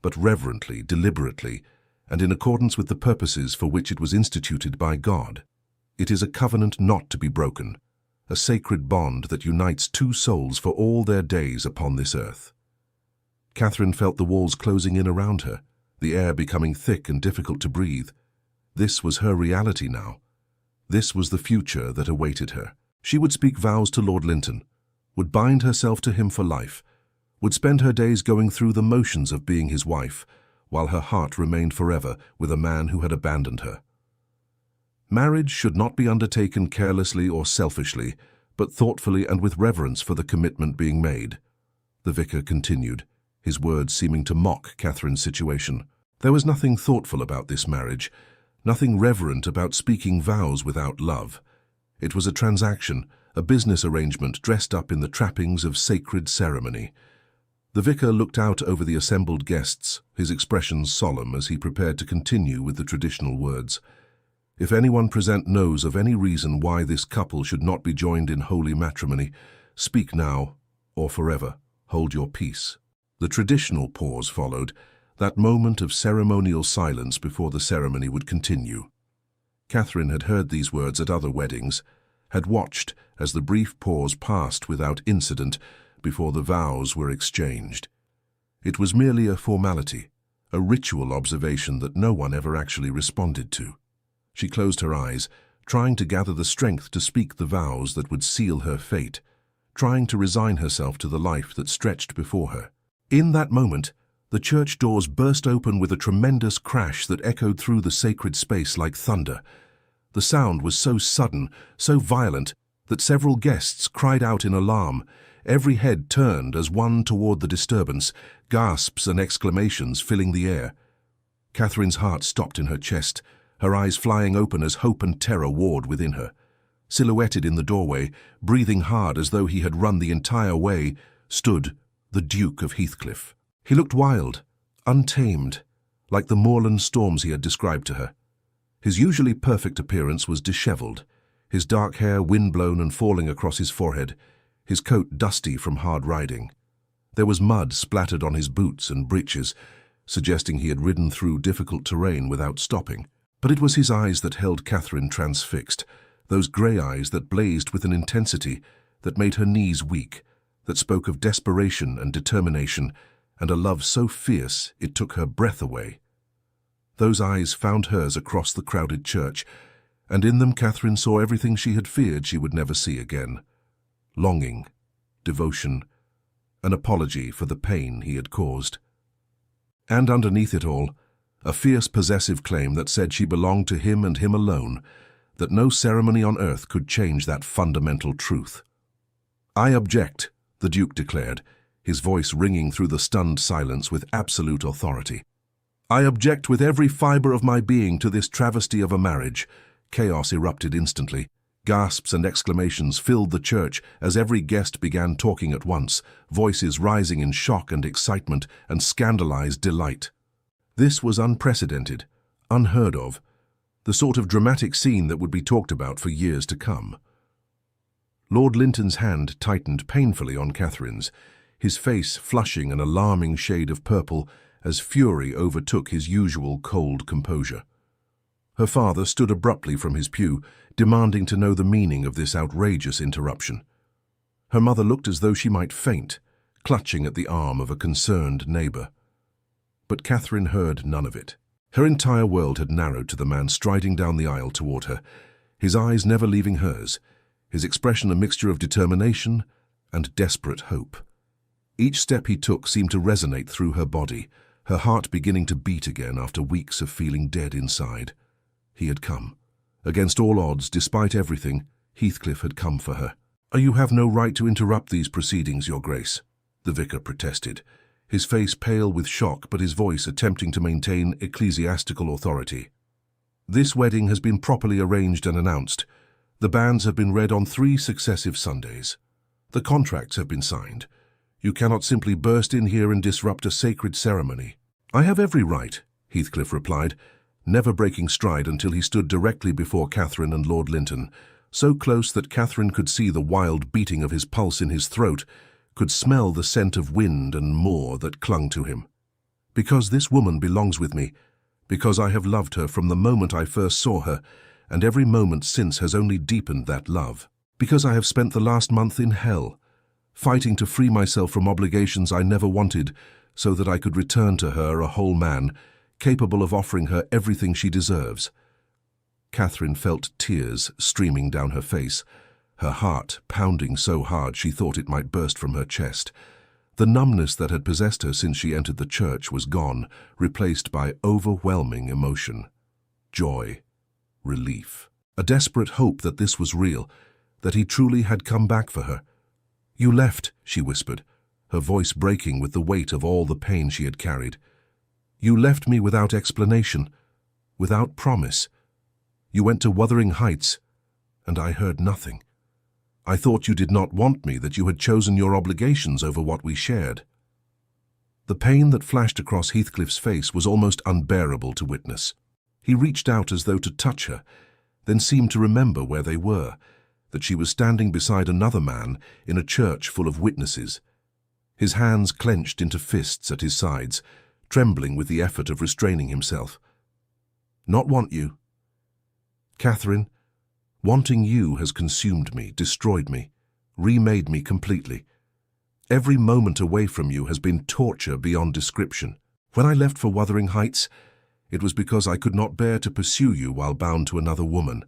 S1: but reverently, deliberately, and in accordance with the purposes for which it was instituted by God. It is a covenant not to be broken, a sacred bond that unites two souls for all their days upon this earth. Catherine felt the walls closing in around her, the air becoming thick and difficult to breathe. This was her reality now. This was the future that awaited her. She would speak vows to Lord Linton, would bind herself to him for life, would spend her days going through the motions of being his wife, while her heart remained forever with a man who had abandoned her. Marriage should not be undertaken carelessly or selfishly, but thoughtfully and with reverence for the commitment being made. The vicar continued, his words seeming to mock Catherine's situation. There was nothing thoughtful about this marriage, nothing reverent about speaking vows without love. It was a transaction, a business arrangement dressed up in the trappings of sacred ceremony. The vicar looked out over the assembled guests, his expression solemn as he prepared to continue with the traditional words. If anyone present knows of any reason why this couple should not be joined in holy matrimony, speak now, or forever hold your peace. The traditional pause followed, that moment of ceremonial silence before the ceremony would continue. Catherine had heard these words at other weddings, had watched as the brief pause passed without incident before the vows were exchanged. It was merely a formality, a ritual observation that no one ever actually responded to. She closed her eyes, trying to gather the strength to speak the vows that would seal her fate, trying to resign herself to the life that stretched before her. In that moment, the church doors burst open with a tremendous crash that echoed through the sacred space like thunder. The sound was so sudden, so violent, that several guests cried out in alarm. Every head turned as one toward the disturbance, gasps and exclamations filling the air. Catherine's heart stopped in her chest, her eyes flying open as hope and terror warred within her. Silhouetted in the doorway, breathing hard as though he had run the entire way, stood the Duke of Heathcliff. He looked wild, untamed, like the moorland storms he had described to her. His usually perfect appearance was disheveled, his dark hair windblown and falling across his forehead, his coat dusty from hard riding. There was mud splattered on his boots and breeches, suggesting he had ridden through difficult terrain without stopping. But it was his eyes that held Catherine transfixed, those grey eyes that blazed with an intensity that made her knees weak, that spoke of desperation and determination, and a love so fierce it took her breath away. Those eyes found hers across the crowded church, and in them Catherine saw everything she had feared she would never see again. Longing, devotion, an apology for the pain he had caused. And underneath it all, a fierce possessive claim that said she belonged to him and him alone, that no ceremony on earth could change that fundamental truth. "I object," the Duke declared, his voice ringing through the stunned silence with absolute authority. "I object with every fibre of my being to this travesty of a marriage." Chaos erupted instantly. Gasps and exclamations filled the church as every guest began talking at once, voices rising in shock and excitement and scandalized delight. This was unprecedented, unheard of, the sort of dramatic scene that would be talked about for years to come. Lord Linton's hand tightened painfully on Catherine's, his face flushing an alarming shade of purple as fury overtook his usual cold composure. Her father stood abruptly from his pew, demanding to know the meaning of this outrageous interruption. Her mother looked as though she might faint, clutching at the arm of a concerned neighbour. But Catherine heard none of it. Her entire world had narrowed to the man striding down the aisle toward her, his eyes never leaving hers, his expression a mixture of determination and desperate hope. Each step he took seemed to resonate through her body, her heart beginning to beat again after weeks of feeling dead inside. He had come. Against all odds, despite everything, Heathcliff had come for her. "You have no right to interrupt these proceedings, Your Grace," the vicar protested, his face pale with shock but his voice attempting to maintain ecclesiastical authority. "This wedding has been properly arranged and announced. The banns have been read on 3 successive Sundays. The contracts have been signed. You cannot simply burst in here and disrupt a sacred ceremony." "I have every right," Heathcliff replied, never breaking stride until he stood directly before Catherine and Lord Linton, so close that Catherine could see the wild beating of his pulse in his throat, could smell the scent of wind and moor that clung to him. Because this woman belongs with me, because I have loved her from the moment I first saw her, and every moment since has only deepened that love. Because I have spent the last month in hell, fighting to free myself from obligations I never wanted, so that I could return to her a whole man, capable of offering her everything she deserves. Catherine felt tears streaming down her face, her heart pounding so hard she thought it might burst from her chest. The numbness that had possessed her since she entered the church was gone, replaced by overwhelming emotion. Joy. Relief. A desperate hope that this was real, that he truly had come back for her. "You left," she whispered, her voice breaking with the weight of all the pain she had carried. "You left me without explanation, without promise. You went to Wuthering Heights, and I heard nothing. I thought you did not want me, that you had chosen your obligations over what we shared." The pain that flashed across Heathcliff's face was almost unbearable to witness. He reached out as though to touch her, then seemed to remember where they were, that she was standing beside another man in a church full of witnesses. His hands clenched into fists at his sides, trembling with the effort of restraining himself. "Not want you. Catherine, wanting you has consumed me, destroyed me, remade me completely. Every moment away from you has been torture beyond description. When I left for Wuthering Heights, it was because I could not bear to pursue you while bound to another woman.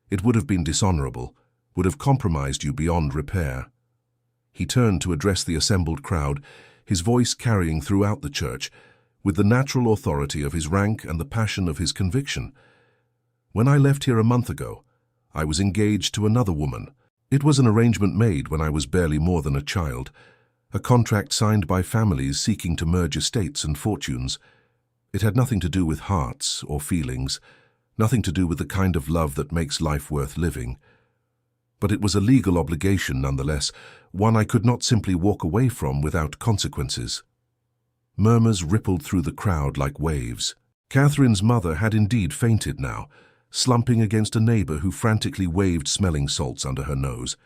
S1: It would have been dishonorable, would have compromised you beyond repair." He turned to address the assembled crowd, his voice carrying throughout the church, with the natural authority of his rank and the passion of his conviction. "When I left here a month ago, I was engaged to another woman. It was an arrangement made when I was barely more than a child, a contract signed by families seeking to merge estates and fortunes. It had nothing to do with hearts or feelings, nothing to do with the kind of love that makes life worth living. But it was a legal obligation nonetheless, one I could not simply walk away from without consequences." Murmurs rippled through the crowd like waves. Catherine's mother had indeed fainted now, slumping against a neighbor who frantically waved smelling salts under her nose.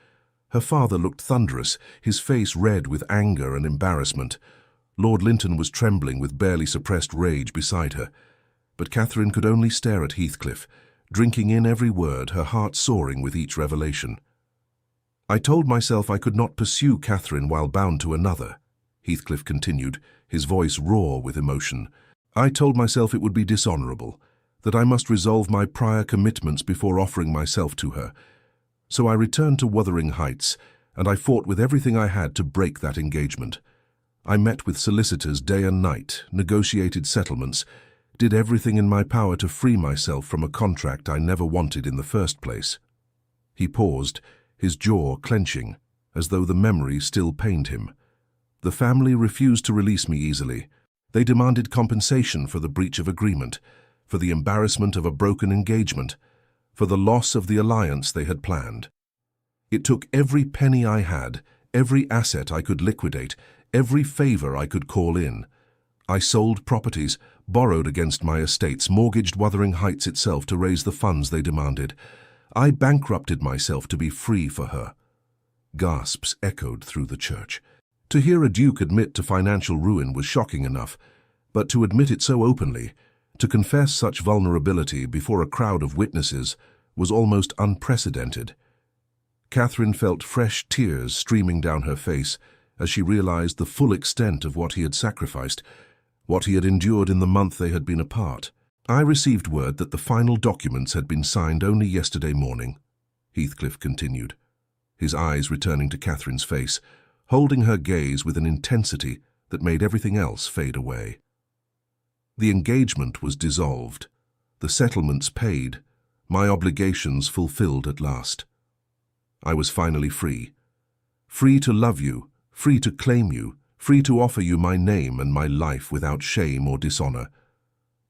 S1: Her father looked thunderous, his face red with anger and embarrassment. Lord Linton was trembling with barely suppressed rage beside her. But Catherine could only stare at Heathcliff, drinking in every word, her heart soaring with each revelation. "I told myself I could not pursue Catherine while bound to another," Heathcliff continued, his voice raw with emotion. "I told myself it would be dishonorable, that I must resolve my prior commitments before offering myself to her. So I returned to Wuthering Heights, and I fought with everything I had to break that engagement. I met with solicitors day and night, negotiated settlements, did everything in my power to free myself from a contract I never wanted in the first place." He paused, his jaw clenching, as though the memory still pained him. "The family refused to release me easily. They demanded compensation for the breach of agreement, for the embarrassment of a broken engagement, for the loss of the alliance they had planned. It took every penny I had, every asset I could liquidate, every favor I could call in. I sold properties, borrowed against my estates, mortgaged Wuthering Heights itself to raise the funds they demanded. I bankrupted myself to be free for her." Gasps echoed through the church. To hear a duke admit to financial ruin was shocking enough, but to admit it so openly, to confess such vulnerability before a crowd of witnesses, was almost unprecedented. Catherine felt fresh tears streaming down her face as she realized the full extent of what he had sacrificed, what he had endured in the month they had been apart. "I received word that the final documents had been signed only yesterday morning," Heathcliff continued, his eyes returning to Catherine's face, holding her gaze with an intensity that made everything else fade away. "The engagement was dissolved, the settlements paid, my obligations fulfilled at last. I was finally free. Free to love you, free to claim you, free to offer you my name and my life without shame or dishonor.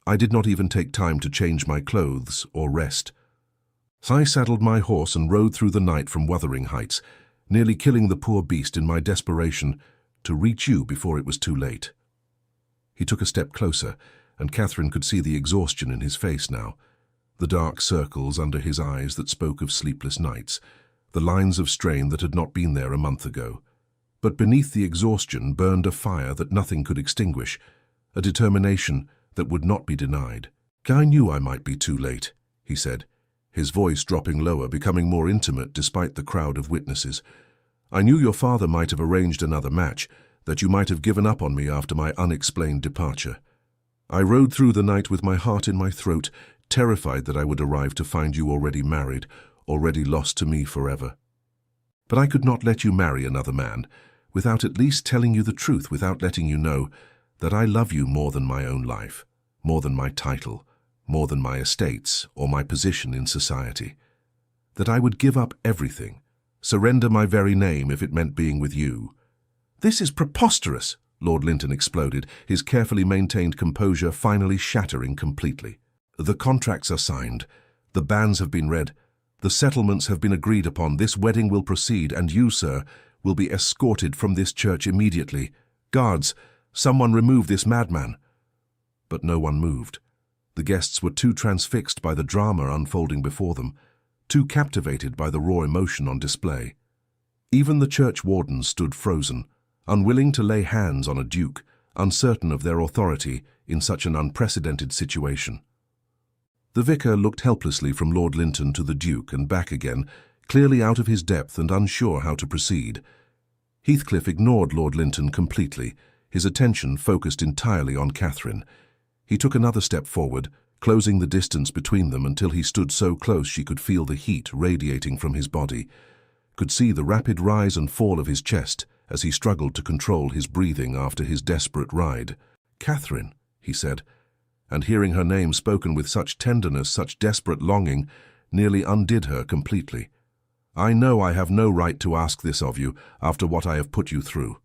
S1: I did not even take time to change my clothes or rest. I saddled my horse and rode through the night from Wuthering Heights, nearly killing the poor beast in my desperation to reach you before it was too late." He took a step closer, and Catherine could see the exhaustion in his face now. the dark circles under his eyes that spoke of sleepless nights, the lines of strain that had not been there a month ago. But beneath the exhaustion burned a fire that nothing could extinguish, a determination that would not be denied. "I knew I might be too late," he said, his voice dropping lower, becoming more intimate despite the crowd of witnesses. "I knew your father might have arranged another match, that you might have given up on me after my unexplained departure. I rode through the night with my heart in my throat, terrified that I would arrive to find you already married, already lost to me forever. But I could not let you marry another man, without at least telling you the truth, without letting you know that I love you more than my own life, more than my title, more than my estates or my position in society. That I would give up everything, surrender my very name if it meant being with you." "This is preposterous," Lord Linton exploded, his carefully maintained composure finally shattering completely. "The contracts are signed, the bans have been read, the settlements have been agreed upon, this wedding will proceed, and you, sir, will be escorted from this church immediately. Guards, someone remove this madman." But no one moved. The guests were too transfixed by the drama unfolding before them, too captivated by the raw emotion on display. Even the church wardens stood frozen, unwilling to lay hands on a duke, uncertain of their authority in such an unprecedented situation. The vicar looked helplessly from Lord Linton to the duke and back again, clearly out of his depth and unsure how to proceed. Heathcliff ignored Lord Linton completely, his attention focused entirely on Catherine. He took another step forward, closing the distance between them until he stood so close she could feel the heat radiating from his body, could see the rapid rise and fall of his chest as he struggled to control his breathing after his desperate ride. "Catherine," he said, and hearing her name spoken with such tenderness, such desperate longing, nearly undid her completely. "I know I have no right to ask this of you after what I have put you through.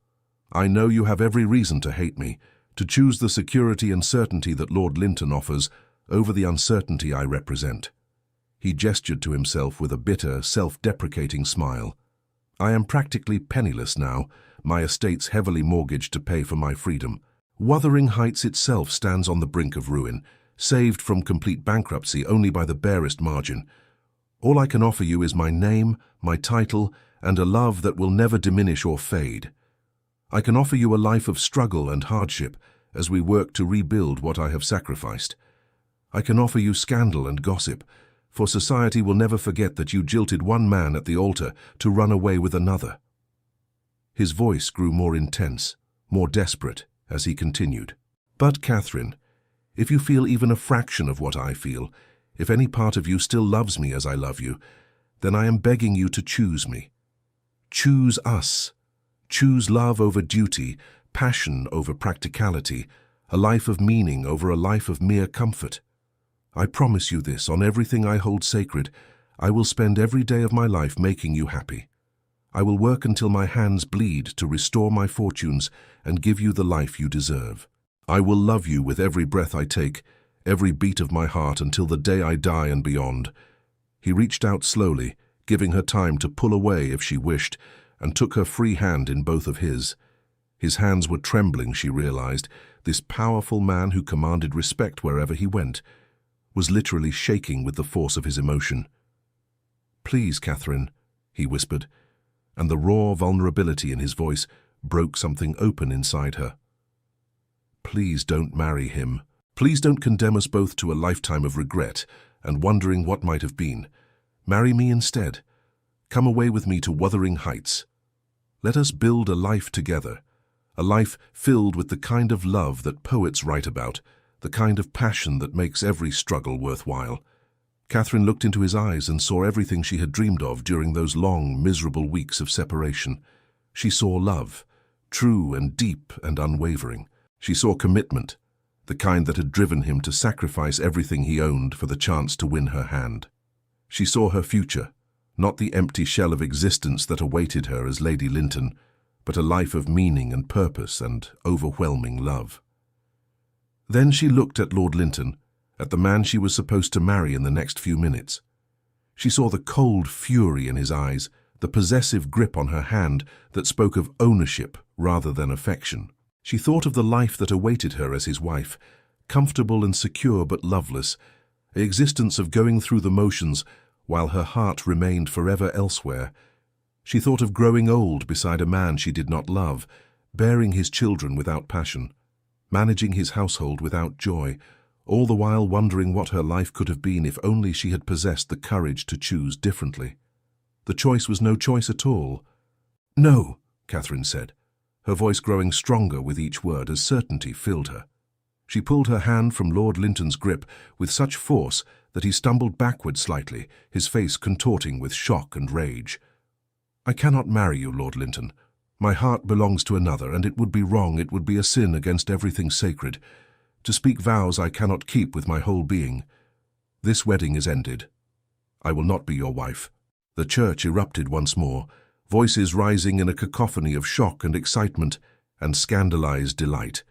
S1: I know you have every reason to hate me, to choose the security and certainty that Lord Linton offers over the uncertainty I represent." He gestured to himself with a bitter, self-deprecating smile. "I am practically penniless now, my estates heavily mortgaged to pay for my freedom. Wuthering Heights itself stands on the brink of ruin, saved from complete bankruptcy only by the barest margin. All I can offer you is my name, my title, and a love that will never diminish or fade. I can offer you a life of struggle and hardship as we work to rebuild what I have sacrificed. I can offer you scandal and gossip, for society will never forget that you jilted one man at the altar to run away with another." His voice grew more intense, more desperate, as he continued. "But, Catherine, if you feel even a fraction of what I feel, if any part of you still loves me as I love you, then I am begging you to choose me. Choose us. Choose love over duty, passion over practicality, a life of meaning over a life of mere comfort. I promise you this, on everything I hold sacred, I will spend every day of my life making you happy. I will work until my hands bleed to restore my fortunes and give you the life you deserve. I will love you with every breath I take, every beat of my heart until the day I die and beyond." He reached out slowly, giving her time to pull away if she wished, and took her free hand in both of his. His hands were trembling, she realized. This powerful man who commanded respect wherever he went was literally shaking with the force of his emotion. "Please, Catherine," he whispered, and the raw vulnerability in his voice broke something open inside her. "Please don't marry him. Please don't condemn us both to a lifetime of regret and wondering what might have been. Marry me instead. Come away with me to Wuthering Heights. Let us build a life together, a life filled with the kind of love that poets write about, the kind of passion that makes every struggle worthwhile." Catherine looked into his eyes and saw everything she had dreamed of during those long, miserable weeks of separation. She saw love, true and deep and unwavering. She saw commitment, the kind that had driven him to sacrifice everything he owned for the chance to win her hand. She saw her future, not the empty shell of existence that awaited her as Lady Linton, but a life of meaning and purpose and overwhelming love. Then she looked at Lord Linton, at the man she was supposed to marry in the next few minutes. She saw the cold fury in his eyes, the possessive grip on her hand that spoke of ownership rather than affection. She thought of the life that awaited her as his wife, comfortable and secure but loveless, an existence of going through the motions while her heart remained forever elsewhere. She thought of growing old beside a man she did not love, bearing his children without passion, managing his household without joy, all the while wondering what her life could have been if only she had possessed the courage to choose differently. The choice was no choice at all. "No," Catherine said, her voice growing stronger with each word as certainty filled her. She pulled her hand from Lord Linton's grip with such force that he stumbled backward slightly, his face contorting with shock and rage. "I cannot marry you, Lord Linton. My heart belongs to another, and it would be wrong, it would be a sin against everything sacred. To speak vows I cannot keep with my whole being. This wedding is ended. I will not be your wife." The church erupted once more, voices rising in a cacophony of shock and excitement and scandalized delight.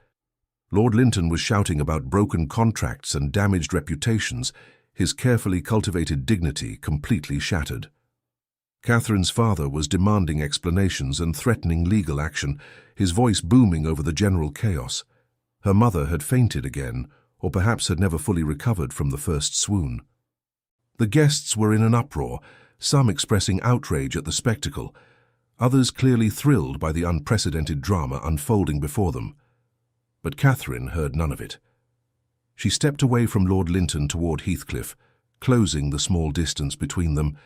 S1: Lord Linton was shouting about broken contracts and damaged reputations, his carefully cultivated dignity completely shattered. Catherine's father was demanding explanations and threatening legal action, his voice booming over the general chaos. Her mother had fainted again, or perhaps had never fully recovered from the first swoon. The guests were in an uproar, some expressing outrage at the spectacle, others clearly thrilled by the unprecedented drama unfolding before them. But Catherine heard none of it. She stepped away from Lord Linton toward Heathcliff, closing the small distance between them,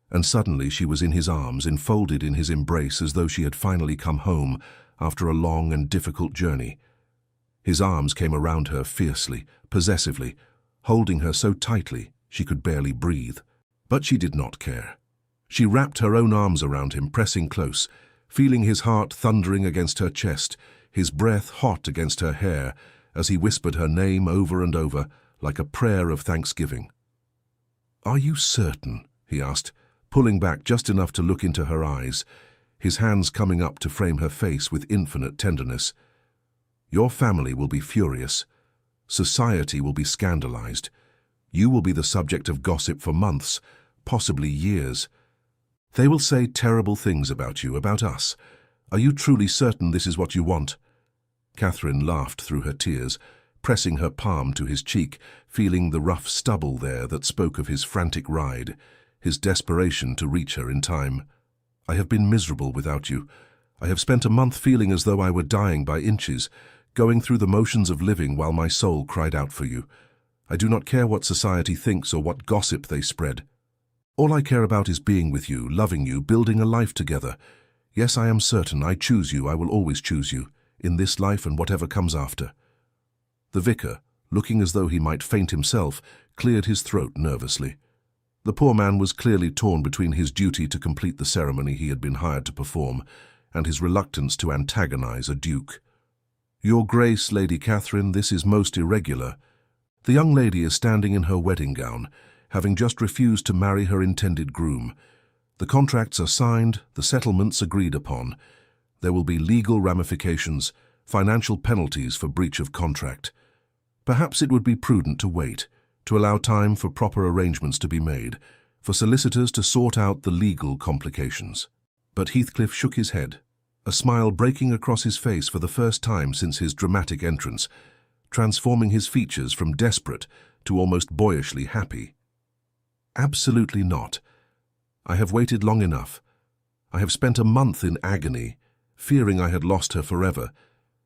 S1: and suddenly she was in his arms, enfolded in his embrace as though she had finally come home after a long and difficult journey. His arms came around her fiercely, possessively, holding her so tightly she could barely breathe. But she did not care. She wrapped her own arms around him, pressing close, feeling his heart thundering against her chest, his breath hot against her hair, as he whispered her name over and over, like a prayer of thanksgiving. "Are you certain?" he asked, pulling back just enough to look into her eyes, his hands coming up to frame her face with infinite tenderness. "Your family will be furious. Society will be scandalized. You will be the subject of gossip for months, possibly years. They will say terrible things about you, about us. Are you truly certain this is what you want?" Catherine laughed through her tears, pressing her palm to his cheek, feeling the rough stubble there that spoke of his frantic ride, his desperation to reach her in time. "I have been miserable without you. I have spent a month feeling as though I were dying by inches, going through the motions of living while my soul cried out for you. I do not care what society thinks or what gossip they spread. All I care about is being with you, loving you, building a life together. Yes, I am certain, I choose you, I will always choose you, in this life and whatever comes after." The vicar, looking as though he might faint himself, cleared his throat nervously. The poor man was clearly torn between his duty to complete the ceremony he had been hired to perform and his reluctance to antagonize a duke. "Your Grace, Lady Catherine, this is most irregular. The young lady is standing in her wedding gown, having just refused to marry her intended groom. The contracts are signed, the settlements agreed upon. There will be legal ramifications, financial penalties for breach of contract. Perhaps it would be prudent to wait, to allow time for proper arrangements to be made, for solicitors to sort out the legal complications." But Heathcliff shook his head, a smile breaking across his face for the first time since his dramatic entrance, transforming his features from desperate to almost boyishly happy. "Absolutely not. I have waited long enough. I have spent a month in agony, fearing I had lost her forever,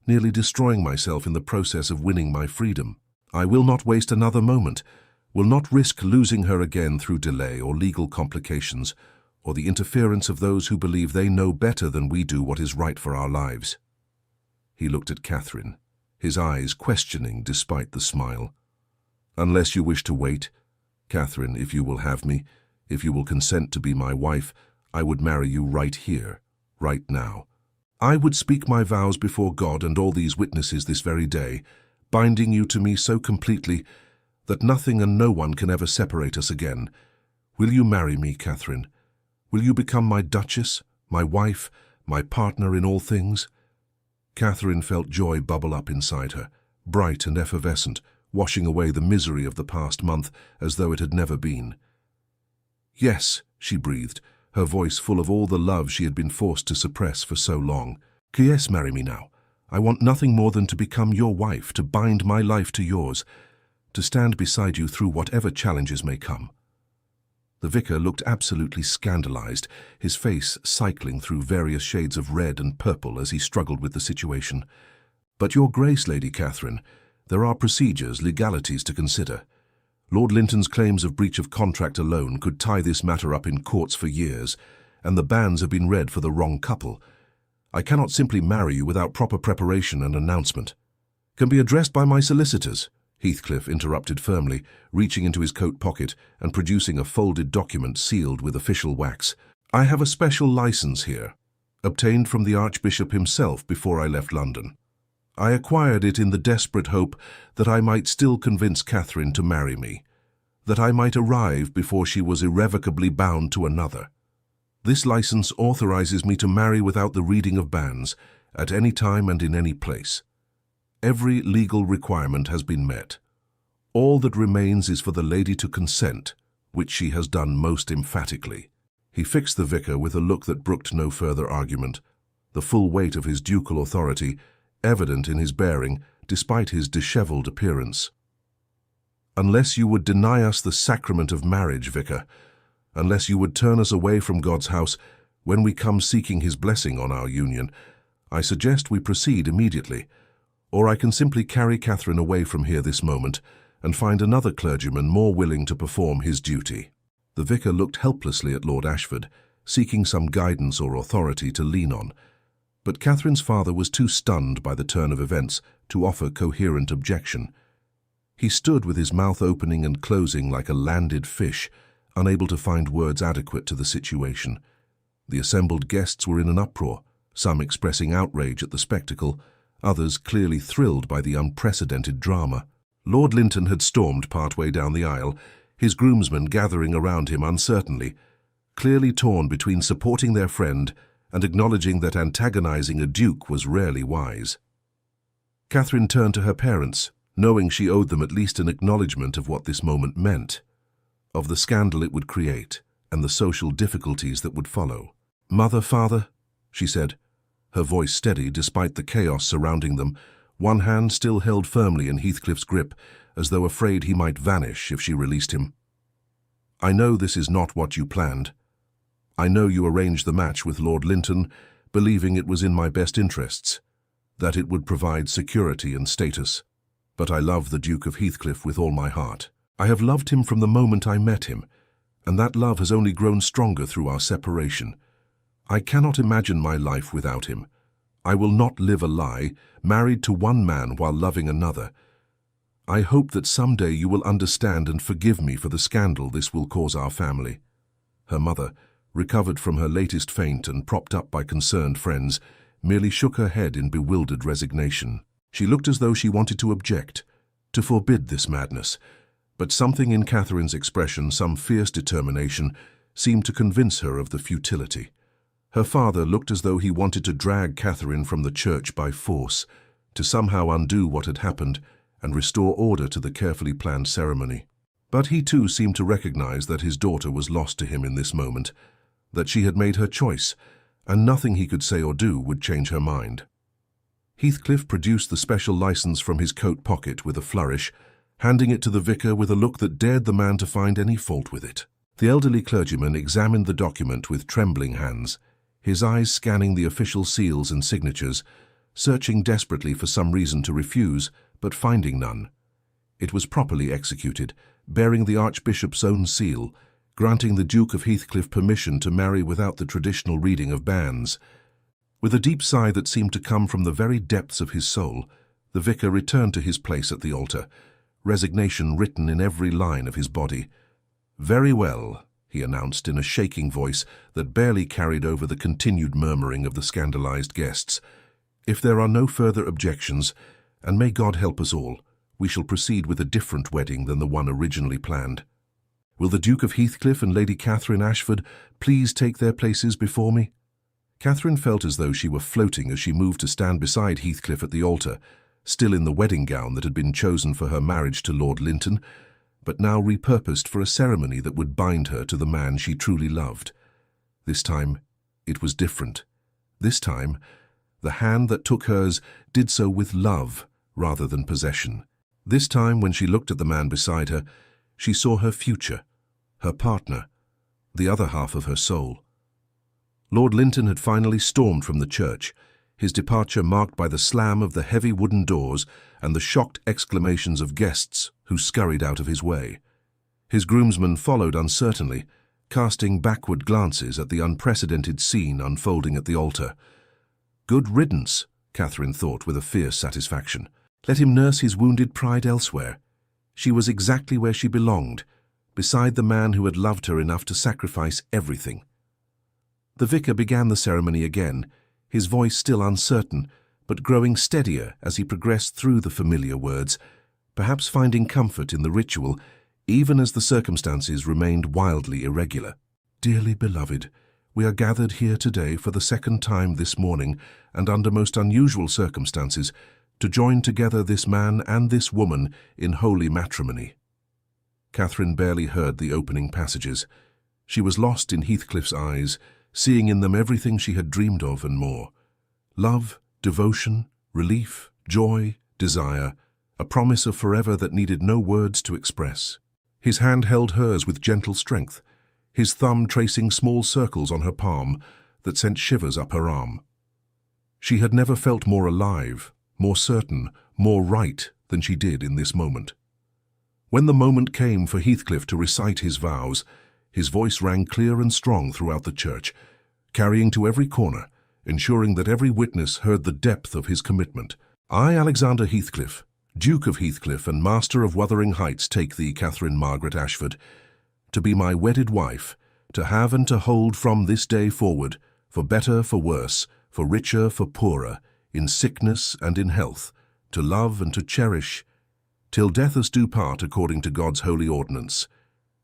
S1: nearly destroying myself in the process of winning my freedom. I will not waste another moment, will not risk losing her again through delay or legal complications, or the interference of those who believe they know better than we do what is right for our lives." He looked at Catherine, his eyes questioning despite the smile. "Unless you wish to wait, Catherine, if you will have me, if you will consent to be my wife, I would marry you right here, right now. I would speak my vows before God and all these witnesses this very day, binding you to me so completely that nothing and no one can ever separate us again. Will you marry me, Catherine? Will you become my duchess, my wife, my partner in all things?" Catherine felt joy bubble up inside her, bright and effervescent, washing away the misery of the past month as though it had never been. "Yes," she breathed, her voice full of all the love she had been forced to suppress for so long. "Yes, marry me now. I want nothing more than to become your wife, to bind my life to yours. to stand beside you through whatever challenges may come." The vicar looked absolutely scandalized, his face cycling through various shades of red and purple as he struggled with the situation. "But Your Grace, Lady Catherine, there are procedures, legalities to consider. Lord Linton's claims of breach of contract alone could tie this matter up in courts for years, and the bans have been read for the wrong couple. I cannot simply marry you without proper preparation and announcement." "Can be addressed by my solicitors," Heathcliff interrupted firmly, reaching into his coat pocket and producing a folded document sealed with official wax. "I have a special license here, obtained from the Archbishop himself before I left London. I acquired it in the desperate hope that I might still convince Catherine to marry me, that I might arrive before she was irrevocably bound to another. This license authorizes me to marry without the reading of bans, at any time and in any place. Every legal requirement has been met. All that remains is for the lady to consent, which she has done most emphatically." He fixed the vicar with a look that brooked no further argument, the full weight of his ducal authority evident in his bearing despite his dishevelled appearance. "Unless you would deny us the sacrament of marriage, vicar, unless you would turn us away from God's house when we come seeking his blessing on our union, I suggest we proceed immediately, or I can simply carry Catherine away from here this moment and find another clergyman more willing to perform his duty." The vicar looked helplessly at Lord Ashford, seeking some guidance or authority to lean on, but Catherine's father was too stunned by the turn of events to offer coherent objection. He stood with his mouth opening and closing like a landed fish, unable to find words adequate to the situation. The assembled guests were in an uproar, some expressing outrage at the spectacle, others clearly thrilled by the unprecedented drama. Lord Linton had stormed partway down the aisle, his groomsmen gathering around him uncertainly, clearly torn between supporting their friend and acknowledging that antagonizing a duke was rarely wise. Catherine turned to her parents, knowing she owed them at least an acknowledgement of what this moment meant, of the scandal it would create and the social difficulties that would follow. "Mother, father," she said, her voice steady despite the chaos surrounding them, one hand still held firmly in Heathcliff's grip, as though afraid he might vanish if she released him. "I know this is not what you planned. I know you arranged the match with Lord Linton, believing it was in my best interests, that it would provide security and status. But I love the Duke of Heathcliff with all my heart. I have loved him from the moment I met him, and that love has only grown stronger through our separation. I cannot imagine my life without him. I will not live a lie, married to one man while loving another. I hope that someday you will understand and forgive me for the scandal this will cause our family." Her mother, recovered from her latest faint and propped up by concerned friends, merely shook her head in bewildered resignation. She looked as though she wanted to object, to forbid this madness, but something in Catherine's expression, some fierce determination, seemed to convince her of the futility. Her father looked as though he wanted to drag Catherine from the church by force, to somehow undo what had happened and restore order to the carefully planned ceremony. But he too seemed to recognize that his daughter was lost to him in this moment, that she had made her choice, and nothing he could say or do would change her mind. Heathcliff produced the special license from his coat pocket with a flourish, handing it to the vicar with a look that dared the man to find any fault with it. The elderly clergyman examined the document with trembling hands, his eyes scanning the official seals and signatures, searching desperately for some reason to refuse, but finding none. It was properly executed, bearing the Archbishop's own seal, granting the Duke of Heathcliff permission to marry without the traditional reading of bans. With a deep sigh that seemed to come from the very depths of his soul, the vicar returned to his place at the altar, resignation written in every line of his body. "Very well," he announced in a shaking voice that barely carried over the continued murmuring of the scandalized guests. "If there are no further objections, and may God help us all, we shall proceed with a different wedding than the one originally planned. Will the Duke of Heathcliff and Lady Catherine Ashford please take their places before me?" Catherine felt as though she were floating as she moved to stand beside Heathcliff at the altar, still in the wedding gown that had been chosen for her marriage to Lord Linton, but now repurposed for a ceremony that would bind her to the man she truly loved. This time, it was different. This time, the hand that took hers did so with love rather than possession. This time, when she looked at the man beside her, she saw her future, her partner, the other half of her soul. Lord Linton had finally stormed from the church, his departure marked by the slam of the heavy wooden doors and the shocked exclamations of guests who scurried out of his way. His groomsmen followed uncertainly, casting backward glances at the unprecedented scene unfolding at the altar. Good riddance, Catherine thought with a fierce satisfaction. Let him nurse his wounded pride elsewhere. She was exactly where she belonged, beside the man who had loved her enough to sacrifice everything. The vicar began the ceremony again, his voice still uncertain, but growing steadier as he progressed through the familiar words, perhaps finding comfort in the ritual, even as the circumstances remained wildly irregular. Dearly beloved, we are gathered here today for the second time this morning, and under most unusual circumstances, to join together this man and this woman in holy matrimony. Catherine barely heard the opening passages. She was lost in Heathcliff's eyes, seeing in them everything she had dreamed of and more. Love, devotion, relief, joy, desire, a promise of forever that needed no words to express. His hand held hers with gentle strength, his thumb tracing small circles on her palm that sent shivers up her arm. She had never felt more alive, more certain, more right than she did in this moment. When the moment came for Heathcliff to recite his vows, his voice rang clear and strong throughout the church, carrying to every corner, ensuring that every witness heard the depth of his commitment. I, Alexander Heathcliff, Duke of Heathcliff and Master of Wuthering Heights, take thee, Catherine Margaret Ashford, to be my wedded wife, to have and to hold from this day forward, for better, for worse, for richer, for poorer, in sickness and in health, to love and to cherish, till death us do part according to God's holy ordinance,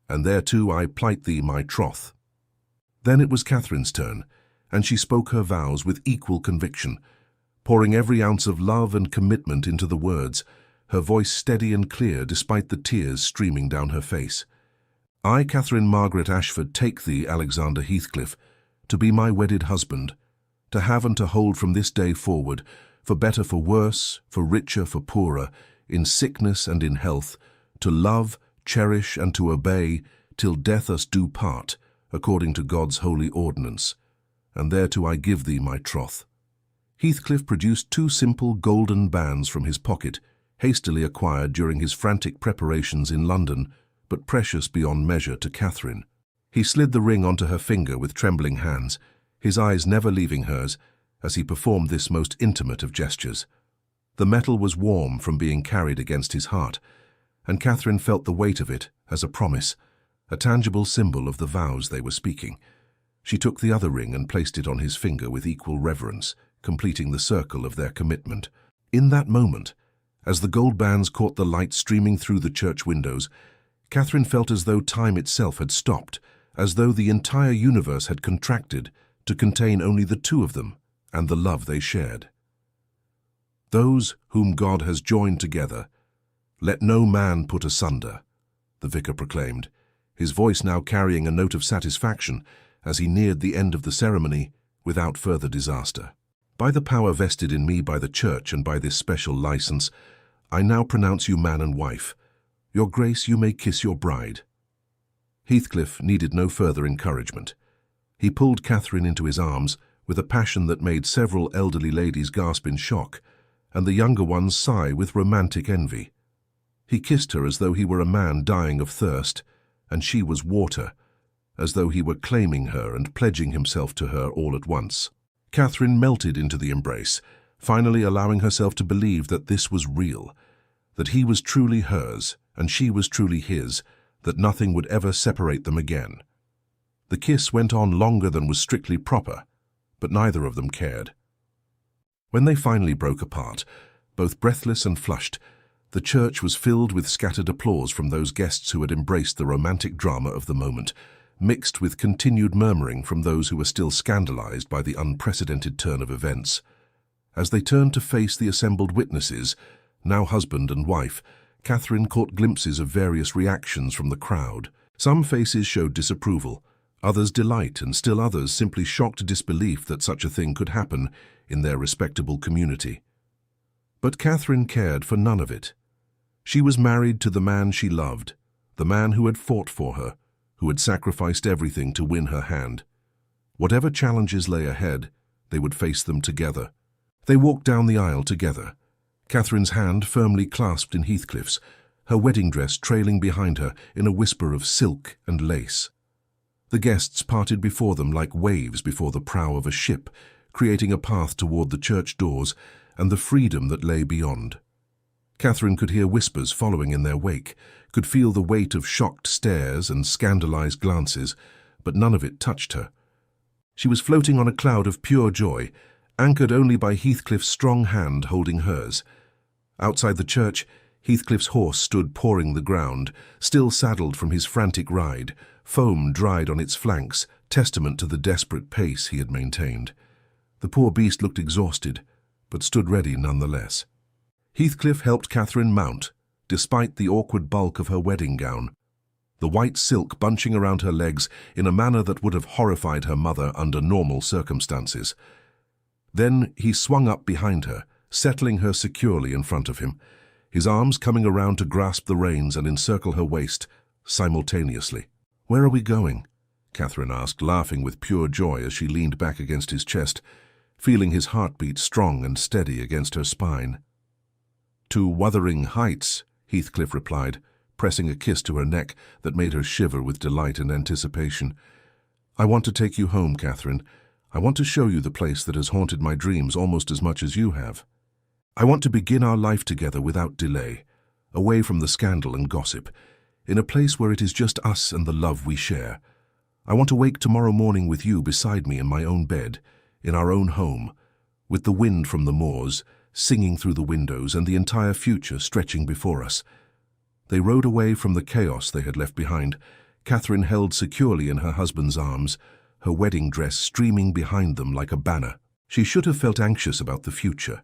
S1: and thereto I plight thee my troth. Then it was Catherine's turn, and she spoke her vows with equal conviction, pouring every ounce of love and commitment into the words, her voice steady and clear despite the tears streaming down her face. I, Catherine Margaret Ashford, take thee, Alexander Heathcliff, to be my wedded husband, to have and to hold from this day forward, for better, for worse, for richer, for poorer, in sickness and in health, to love, cherish, and to obey, till death us do part, according to God's holy ordinance, and thereto I give thee my troth. Heathcliff produced 2 simple golden bands from his pocket, hastily acquired during his frantic preparations in London, but precious beyond measure to Catherine. He slid the ring onto her finger with trembling hands, his eyes never leaving hers, as he performed this most intimate of gestures. The metal was warm from being carried against his heart, and Catherine felt the weight of it as a promise, a tangible symbol of the vows they were speaking. She took the other ring and placed it on his finger with equal reverence, completing the circle of their commitment. In that moment, as the gold bands caught the light streaming through the church windows, Catherine felt as though time itself had stopped, as though the entire universe had contracted to contain only the 2 of them and the love they shared. Those whom God has joined together, let no man put asunder, the vicar proclaimed, his voice now carrying a note of satisfaction as he neared the end of the ceremony without further disaster. By the power vested in me by the Church and by this special license, I now pronounce you man and wife. Your Grace, you may kiss your bride. Heathcliff needed no further encouragement. He pulled Catherine into his arms with a passion that made several elderly ladies gasp in shock, and the younger ones sigh with romantic envy. He kissed her as though he were a man dying of thirst, and she was water, as though he were claiming her and pledging himself to her all at once. Catherine melted into the embrace, finally allowing herself to believe that this was real, that he was truly hers and she was truly his, that nothing would ever separate them again. The kiss went on longer than was strictly proper, but neither of them cared. When they finally broke apart, both breathless and flushed, the church was filled with scattered applause from those guests who had embraced the romantic drama of the moment, mixed with continued murmuring from those who were still scandalized by the unprecedented turn of events. As they turned to face the assembled witnesses, now husband and wife, Catherine caught glimpses of various reactions from the crowd. Some faces showed disapproval, others delight, and still others simply shocked disbelief that such a thing could happen in their respectable community. But Catherine cared for none of it. She was married to the man she loved, the man who had fought for her, who had sacrificed everything to win her hand. Whatever challenges lay ahead, they would face them together. They walked down the aisle together, Catherine's hand firmly clasped in Heathcliff's, her wedding dress trailing behind her in a whisper of silk and lace. The guests parted before them like waves before the prow of a ship, creating a path toward the church doors and the freedom that lay beyond. Catherine could hear whispers following in their wake, could feel the weight of shocked stares and scandalized glances, but none of it touched her. She was floating on a cloud of pure joy, anchored only by Heathcliff's strong hand holding hers. Outside the church, Heathcliff's horse stood pawing the ground, still saddled from his frantic ride, foam dried on its flanks, testament to the desperate pace he had maintained. The poor beast looked exhausted, but stood ready nonetheless. Heathcliff helped Catherine mount, despite the awkward bulk of her wedding gown, the white silk bunching around her legs in a manner that would have horrified her mother under normal circumstances. Then he swung up behind her, settling her securely in front of him, his arms coming around to grasp the reins and encircle her waist simultaneously. "Where are we going?" Catherine asked, laughing with pure joy as she leaned back against his chest, feeling his heartbeat strong and steady against her spine. "To Wuthering Heights," Heathcliff replied, pressing a kiss to her neck that made her shiver with delight and anticipation. "I want to take you home, Catherine. I want to show you the place that has haunted my dreams almost as much as you have. I want to begin our life together without delay, away from the scandal and gossip, in a place where it is just us and the love we share. I want to wake tomorrow morning with you beside me in my own bed, in our own home, with the wind from the moors singing through the windows and the entire future stretching before us." They rode away from the chaos they had left behind, Catherine held securely in her husband's arms, her wedding dress streaming behind them like a banner. She should have felt anxious about the future,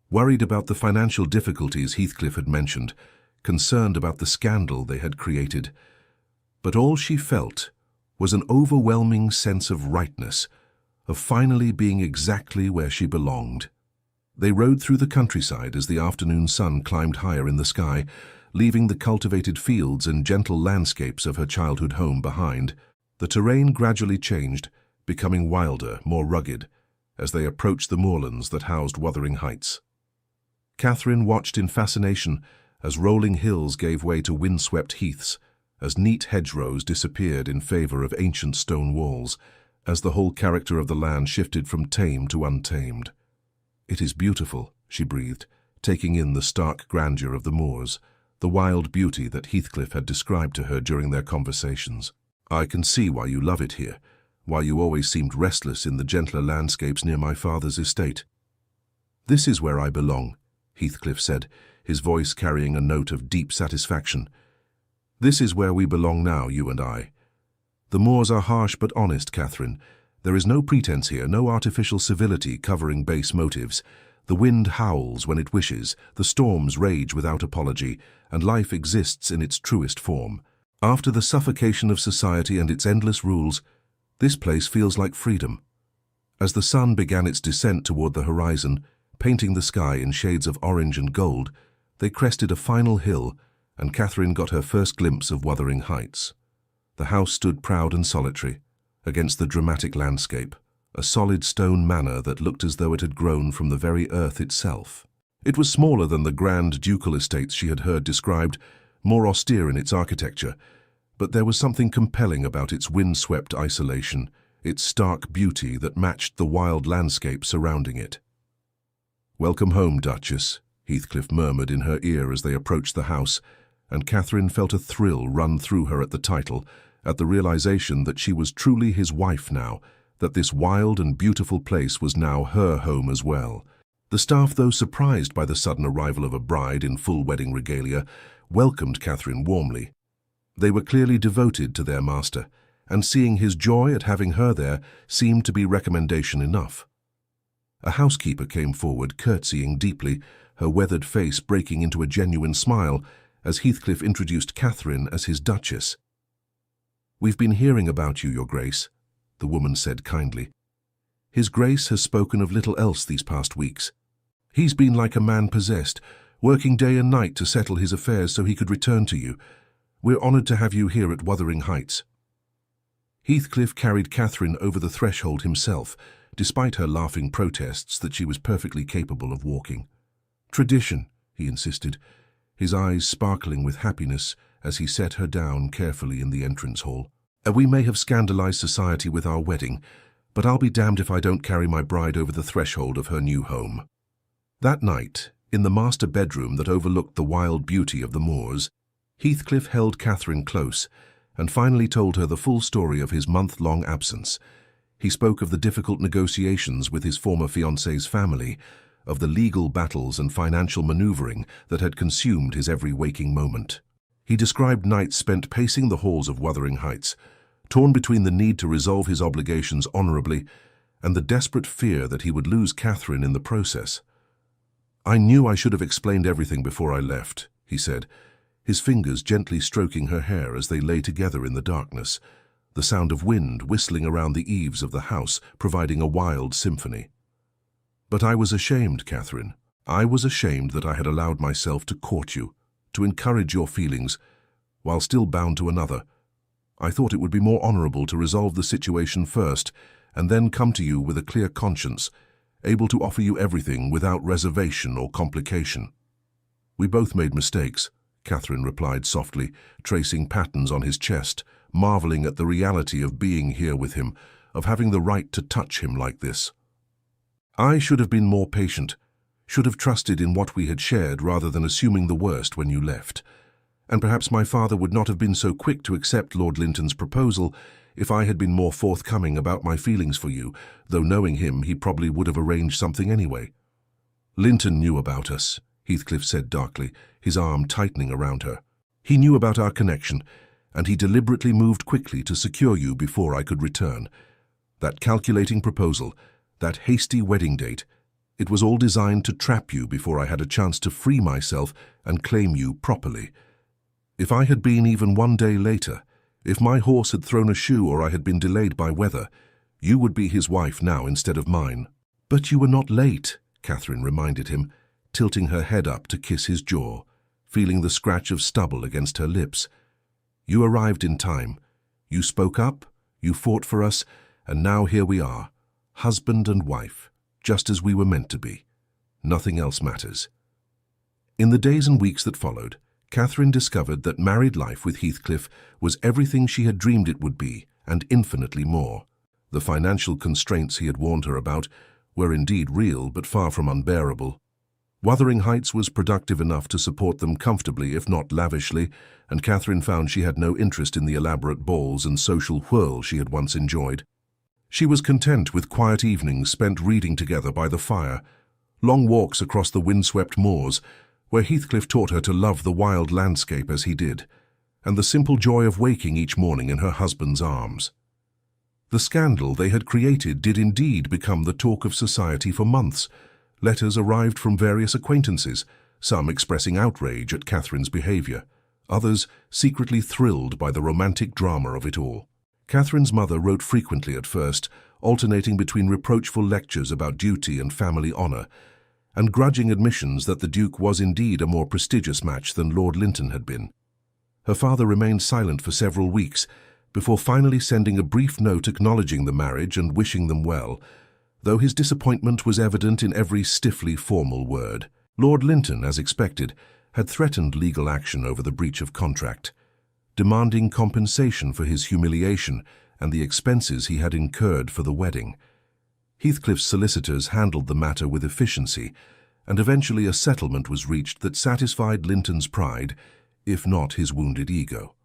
S1: worried about the financial difficulties Heathcliff had mentioned, concerned about the scandal they had created. But all she felt was an overwhelming sense of rightness, of finally being exactly where she belonged. They rode through the countryside as the afternoon sun climbed higher in the sky, leaving the cultivated fields and gentle landscapes of her childhood home behind. The terrain gradually changed, becoming wilder, more rugged, as they approached the moorlands that housed Wuthering Heights. Catherine watched in fascination as rolling hills gave way to windswept heaths, as neat hedgerows disappeared in favor of ancient stone walls, as the whole character of the land shifted from tame to untamed. "It is beautiful," she breathed, taking in the stark grandeur of the moors, the wild beauty that Heathcliff had described to her during their conversations. "I can see why you love it here, why you always seemed restless in the gentler landscapes near my father's estate." "This is where I belong," Heathcliff said, his voice carrying a note of deep satisfaction. "This is where we belong now, you and I. The moors are harsh but honest, Catherine. There is no pretense here, no artificial civility covering base motives. The wind howls when it wishes, the storms rage without apology, and life exists in its truest form. After the suffocation of society and its endless rules, this place feels like freedom." As the sun began its descent toward the horizon, painting the sky in shades of orange and gold, they crested a final hill, and Catherine got her first glimpse of Wuthering Heights. The house stood proud and solitary, against the dramatic landscape, a solid stone manor that looked as though it had grown from the very earth itself. It was smaller than the grand ducal estates she had heard described, more austere in its architecture, but there was something compelling about its wind-swept isolation, its stark beauty that matched the wild landscape surrounding it. "Welcome home, Duchess," Heathcliff murmured in her ear as they approached the house, and Catherine felt a thrill run through her at the title, at the realization that she was truly his wife now, that this wild and beautiful place was now her home as well. The staff, though surprised by the sudden arrival of a bride in full wedding regalia, welcomed Catherine warmly. They were clearly devoted to their master, and seeing his joy at having her there seemed to be recommendation enough. A housekeeper came forward, curtsying deeply, her weathered face breaking into a genuine smile, as Heathcliff introduced Catherine as his Duchess. "We've been hearing about you, Your Grace," the woman said kindly. "His Grace has spoken of little else these past weeks. He's been like a man possessed, working day and night to settle his affairs so he could return to you. We're honoured to have you here at Wuthering Heights." Heathcliff carried Catherine over the threshold himself, despite her laughing protests that she was perfectly capable of walking. "Tradition," he insisted, his eyes sparkling with happiness as he set her down carefully in the entrance hall. "We may have scandalized society with our wedding, but I'll be damned if I don't carry my bride over the threshold of her new home." That night, in the master bedroom that overlooked the wild beauty of the moors, Heathcliff held Catherine close and finally told her the full story of his month-long absence. He spoke of the difficult negotiations with his former fiancée's family, of the legal battles and financial maneuvering that had consumed his every waking moment. He described nights spent pacing the halls of Wuthering Heights, torn between the need to resolve his obligations honorably and the desperate fear that he would lose Catherine in the process. "I knew I should have explained everything before I left," he said, his fingers gently stroking her hair as they lay together in the darkness, the sound of wind whistling around the eaves of the house providing a wild symphony. "But I was ashamed, Catherine. I was ashamed that I had allowed myself to court you, to encourage your feelings, while still bound to another. I thought it would be more honorable to resolve the situation first and then come to you with a clear conscience, able to offer you everything without reservation or complication." "We both made mistakes," Catherine replied softly, tracing patterns on his chest, marveling at the reality of being here with him, of having the right to touch him like this. "I should have been more patient, should have trusted in what we had shared rather than assuming the worst when you left. And perhaps my father would not have been so quick to accept Lord Linton's proposal if I had been more forthcoming about my feelings for you, though knowing him, he probably would have arranged something anyway." "Linton knew about us," Heathcliff said darkly, his arm tightening around her. "He knew about our connection, and he deliberately moved quickly to secure you before I could return. That calculating proposal, that hasty wedding date, it was all designed to trap you before I had a chance to free myself and claim you properly. If I had been even one day later, if my horse had thrown a shoe or I had been delayed by weather, you would be his wife now instead of mine." "But you were not late," Catherine reminded him, tilting her head up to kiss his jaw, feeling the scratch of stubble against her lips. "You arrived in time. You spoke up, you fought for us, and now here we are, husband and wife, just as we were meant to be. Nothing else matters." In the days and weeks that followed, Catherine discovered that married life with Heathcliff was everything she had dreamed it would be, and infinitely more. The financial constraints he had warned her about were indeed real, but far from unbearable. Wuthering Heights was productive enough to support them comfortably, if not lavishly, and Catherine found she had no interest in the elaborate balls and social whirl she had once enjoyed. She was content with quiet evenings spent reading together by the fire, long walks across the windswept moors, where Heathcliff taught her to love the wild landscape as he did, and the simple joy of waking each morning in her husband's arms. The scandal they had created did indeed become the talk of society for months. Letters arrived from various acquaintances, some expressing outrage at Catherine's behaviour, others secretly thrilled by the romantic drama of it all. Catherine's mother wrote frequently at first, alternating between reproachful lectures about duty and family honour, and grudging admissions that the Duke was indeed a more prestigious match than Lord Linton had been. Her father remained silent for several weeks, before finally sending a brief note acknowledging the marriage and wishing them well, though his disappointment was evident in every stiffly formal word. Lord Linton, as expected, had threatened legal action over the breach of contract, demanding compensation for his humiliation and the expenses he had incurred for the wedding. Heathcliff's solicitors handled the matter with efficiency, and eventually a settlement was reached that satisfied Linton's pride, if not his wounded ego.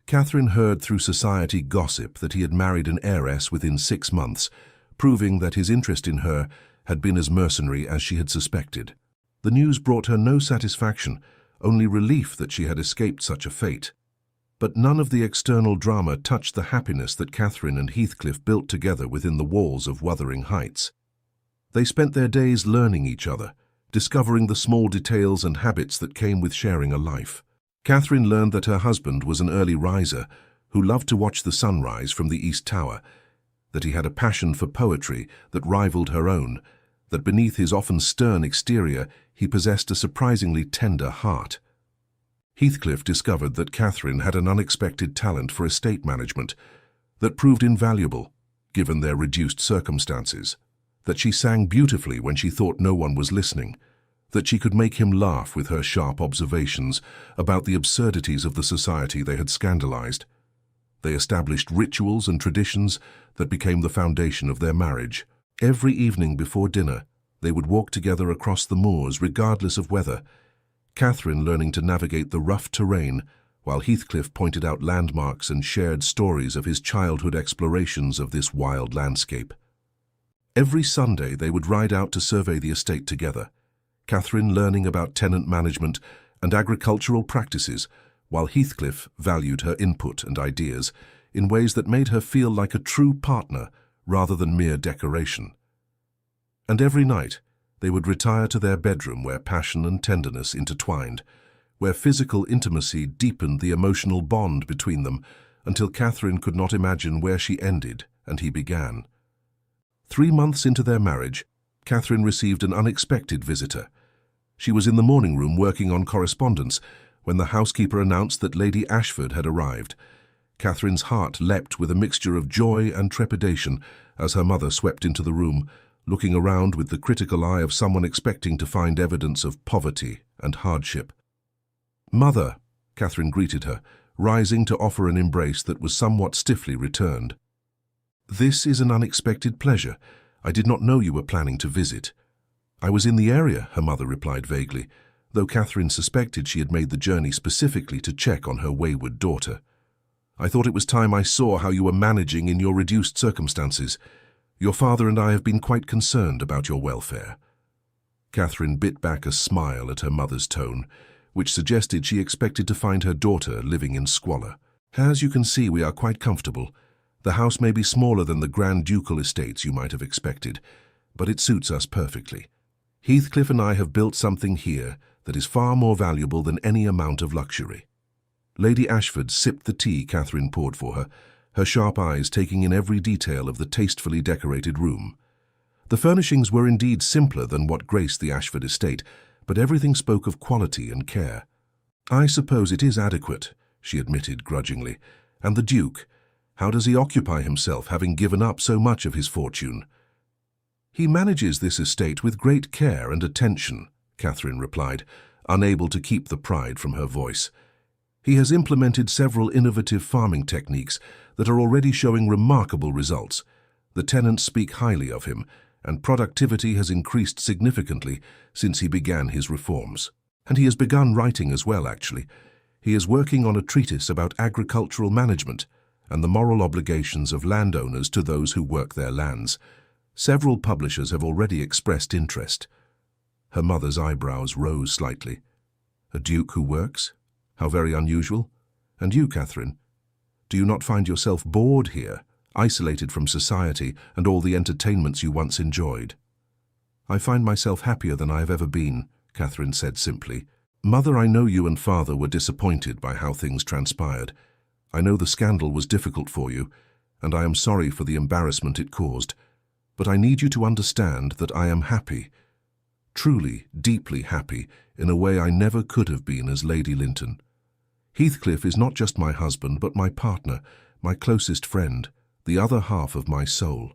S1: Catherine heard through society gossip that he had married an heiress within 6 months, proving that his interest in her had been as mercenary as she had suspected. The news brought her no satisfaction, only relief that she had escaped such a fate. But none of the external drama touched the happiness that Catherine and Heathcliff built together within the walls of Wuthering Heights. They spent their days learning each other, discovering the small details and habits that came with sharing a life. Catherine learned that her husband was an early riser who loved to watch the sunrise from the East Tower, that he had a passion for poetry that rivaled her own, that beneath his often stern exterior he possessed a surprisingly tender heart. Heathcliff discovered that Catherine had an unexpected talent for estate management that proved invaluable, given their reduced circumstances, that she sang beautifully when she thought no one was listening, that she could make him laugh with her sharp observations about the absurdities of the society they had scandalized. They established rituals and traditions that became the foundation of their marriage. Every evening before dinner, they would walk together across the moors regardless of weather, Catherine learning to navigate the rough terrain, while Heathcliff pointed out landmarks and shared stories of his childhood explorations of this wild landscape. Every Sunday they would ride out to survey the estate together, Catherine learning about tenant management and agricultural practices, while Heathcliff valued her input and ideas in ways that made her feel like a true partner rather than mere decoration. And every night, they would retire to their bedroom where passion and tenderness intertwined, where physical intimacy deepened the emotional bond between them until Catherine could not imagine where she ended and he began. 3 months into their marriage, Catherine received an unexpected visitor. She was in the morning room working on correspondence when the housekeeper announced that Lady Ashford had arrived. Catherine's heart leapt with a mixture of joy and trepidation as her mother swept into the room, looking around with the critical eye of someone expecting to find evidence of poverty and hardship. "Mother," Catherine greeted her, rising to offer an embrace that was somewhat stiffly returned. "This is an unexpected pleasure. I did not know you were planning to visit." "I was in the area," her mother replied vaguely, though Catherine suspected she had made the journey specifically to check on her wayward daughter. "I thought it was time I saw how you were managing in your reduced circumstances. Your father and I have been quite concerned about your welfare." Catherine bit back a smile at her mother's tone, which suggested she expected to find her daughter living in squalor. "As you can see, we are quite comfortable. The house may be smaller than the Grand Ducal estates you might have expected, but it suits us perfectly. Heathcliff and I have built something here that is far more valuable than any amount of luxury." Lady Ashford sipped the tea Catherine poured for her, her sharp eyes taking in every detail of the tastefully decorated room. The furnishings were indeed simpler than what graced the Ashford estate, but everything spoke of quality and care. "I suppose it is adequate," she admitted grudgingly. "And the Duke, how does he occupy himself, having given up so much of his fortune?" "He manages this estate with great care and attention," Catherine replied, unable to keep the pride from her voice. "He has implemented several innovative farming techniques that are already showing remarkable results. The tenants speak highly of him, and productivity has increased significantly since he began his reforms. And he has begun writing as well, actually. He is working on a treatise about agricultural management and the moral obligations of landowners to those who work their lands. Several publishers have already expressed interest." Her mother's eyebrows rose slightly. "A duke who works? How very unusual. And you, Catherine? Do you not find yourself bored here, isolated from society and all the entertainments you once enjoyed?" "I find myself happier than I have ever been," Catherine said simply. "Mother, I know you and father were disappointed by how things transpired. I know the scandal was difficult for you, and I am sorry for the embarrassment it caused. But I need you to understand that I am happy, truly, deeply happy, in a way I never could have been as Lady Linton. Heathcliff is not just my husband, but my partner, my closest friend, the other half of my soul.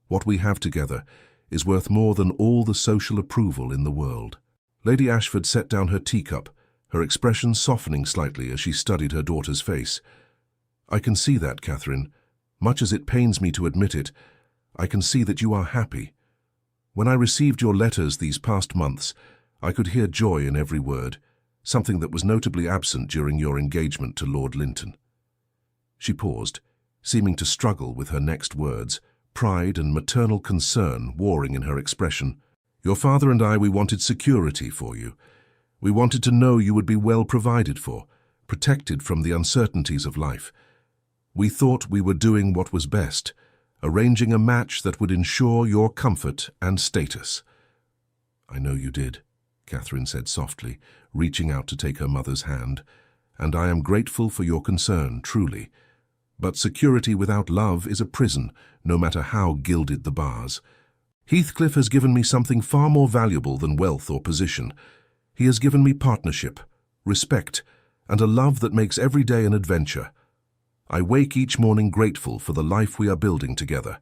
S1: What we have together is worth more than all the social approval in the world." Lady Ashford set down her teacup, her expression softening slightly as she studied her daughter's face. "I can see that, Catherine. Much as it pains me to admit it, I can see that you are happy. When I received your letters these past months, I could hear joy in every word, something that was notably absent during your engagement to Lord Linton." She paused, seeming to struggle with her next words, pride and maternal concern warring in her expression. "Your father and I, we wanted security for you. We wanted to know you would be well provided for, protected from the uncertainties of life. We thought we were doing what was best, arranging a match that would ensure your comfort and status." "I know you did," Catherine said softly, reaching out to take her mother's hand, "and I am grateful for your concern, truly. But security without love is a prison, no matter how gilded the bars. Heathcliff has given me something far more valuable than wealth or position. He has given me partnership, respect, and a love that makes every day an adventure. I wake each morning grateful for the life we are building together."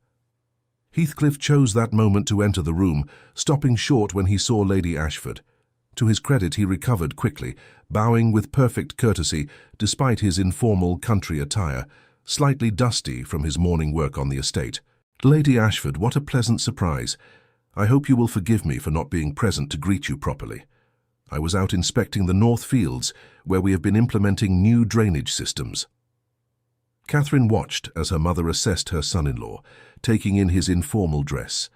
S1: Heathcliff chose that moment to enter the room, stopping short when he saw Lady Ashford. To his credit, he recovered quickly, bowing with perfect courtesy despite his informal country attire, slightly dusty from his morning work on the estate. "Lady Ashford, what a pleasant surprise. I hope you will forgive me for not being present to greet you properly. I was out inspecting the North Fields, where we have been implementing new drainage systems." Catherine watched as her mother assessed her son-in-law, taking in his informal dress,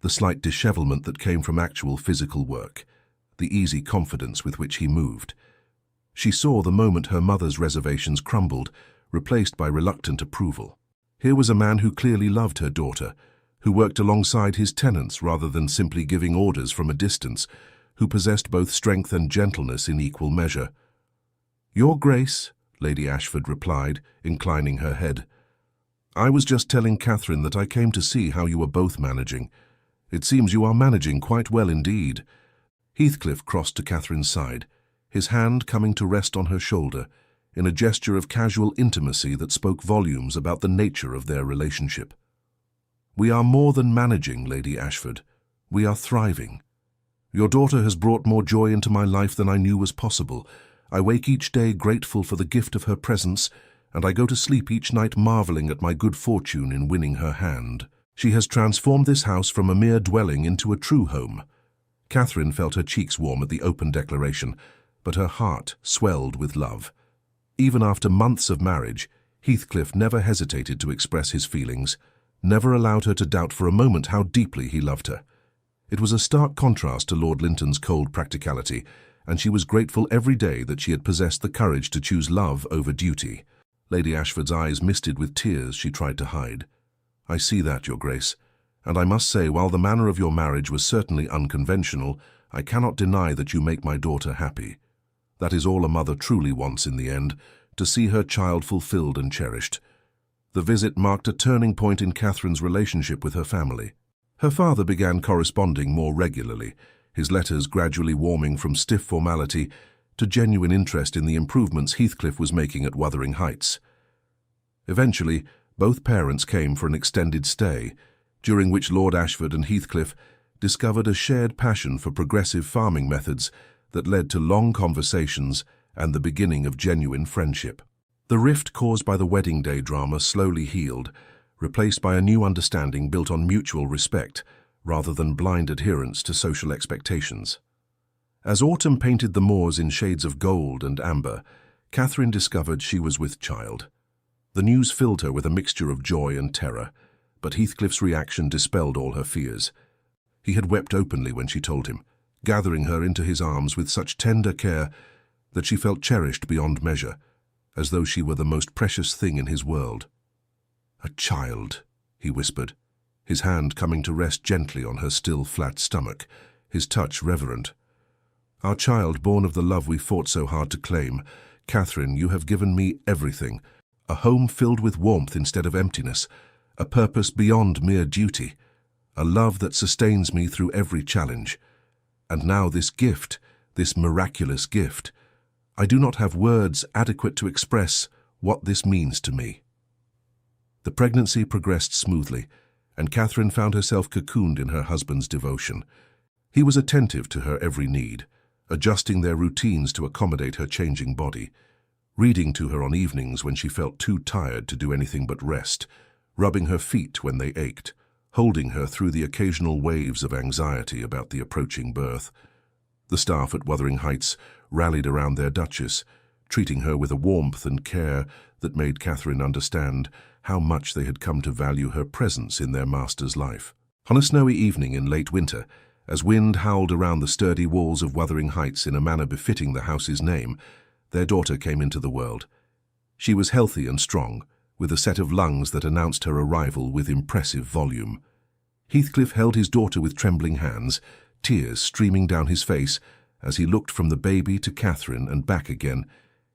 S1: the slight dishevelment that came from actual physical work, the easy confidence with which he moved. She saw the moment her mother's reservations crumbled, replaced by reluctant approval. Here was a man who clearly loved her daughter, who worked alongside his tenants rather than simply giving orders from a distance, who possessed both strength and gentleness in equal measure. "Your Grace," Lady Ashford replied, inclining her head. "I was just telling Catherine that I came to see how you were both managing. It seems you are managing quite well indeed." Heathcliff crossed to Catherine's side, his hand coming to rest on her shoulder, in a gesture of casual intimacy that spoke volumes about the nature of their relationship. "We are more than managing, Lady Ashford. We are thriving. Your daughter has brought more joy into my life than I knew was possible. I wake each day grateful for the gift of her presence, and I go to sleep each night marveling at my good fortune in winning her hand. She has transformed this house from a mere dwelling into a true home." Catherine felt her cheeks warm at the open declaration, but her heart swelled with love. Even after months of marriage, Heathcliff never hesitated to express his feelings, never allowed her to doubt for a moment how deeply he loved her. It was a stark contrast to Lord Linton's cold practicality, and she was grateful every day that she had possessed the courage to choose love over duty. Lady Ashford's eyes misted with tears she tried to hide. "I see that, Your Grace, and I must say, while the manner of your marriage was certainly unconventional, I cannot deny that you make my daughter happy. That is all a mother truly wants in the end, to see her child fulfilled and cherished." The visit marked a turning point in Catherine's relationship with her family. Her father began corresponding more regularly, his letters gradually warming from stiff formality to genuine interest in the improvements Heathcliff was making at Wuthering Heights. Eventually, both parents came for an extended stay, during which Lord Ashford and Heathcliff discovered a shared passion for progressive farming methods that led to long conversations and the beginning of genuine friendship. The rift caused by the wedding day drama slowly healed, replaced by a new understanding built on mutual respect rather than blind adherence to social expectations. As autumn painted the moors in shades of gold and amber, Catherine discovered she was with child. The news filled her with a mixture of joy and terror, but Heathcliff's reaction dispelled all her fears. He had wept openly when she told him, gathering her into his arms with such tender care that she felt cherished beyond measure, as though she were the most precious thing in his world. "A child," he whispered, his hand coming to rest gently on her still flat stomach, his touch reverent. "Our child born of the love we fought so hard to claim. Catherine, you have given me everything, a home filled with warmth instead of emptiness, a purpose beyond mere duty, a love that sustains me through every challenge. And now this gift, this miraculous gift, I do not have words adequate to express what this means to me." The pregnancy progressed smoothly, and Catherine found herself cocooned in her husband's devotion. He was attentive to her every need, adjusting their routines to accommodate her changing body, reading to her on evenings when she felt too tired to do anything but rest, rubbing her feet when they ached, holding her through the occasional waves of anxiety about the approaching birth. The staff at Wuthering Heights rallied around their Duchess, treating her with a warmth and care that made Catherine understand how much they had come to value her presence in their master's life. On a snowy evening in late winter, as wind howled around the sturdy walls of Wuthering Heights in a manner befitting the house's name, their daughter came into the world. She was healthy and strong, with a set of lungs that announced her arrival with impressive volume. Heathcliff held his daughter with trembling hands, tears streaming down his face as he looked from the baby to Catherine and back again,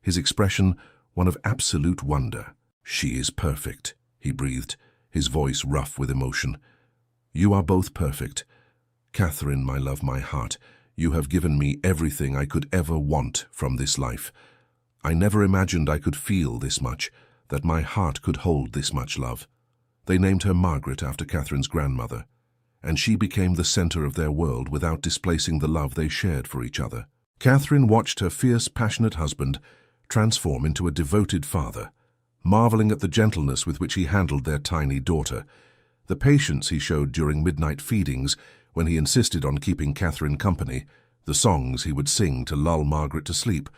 S1: his expression one of absolute wonder. "She is perfect," he breathed, his voice rough with emotion. You are both perfect. Catherine, my love, my heart, you have given me everything I could ever want from this life. I never imagined I could feel this much, that my heart could hold this much love. They named her Margaret after Catherine's grandmother, and she became the center of their world without displacing the love they shared for each other. Catherine watched her fierce, passionate husband transform into a devoted father, marveling at the gentleness with which he handled their tiny daughter, the patience he showed during midnight feedings when he insisted on keeping Catherine company, the songs he would sing to lull Margaret to sleep,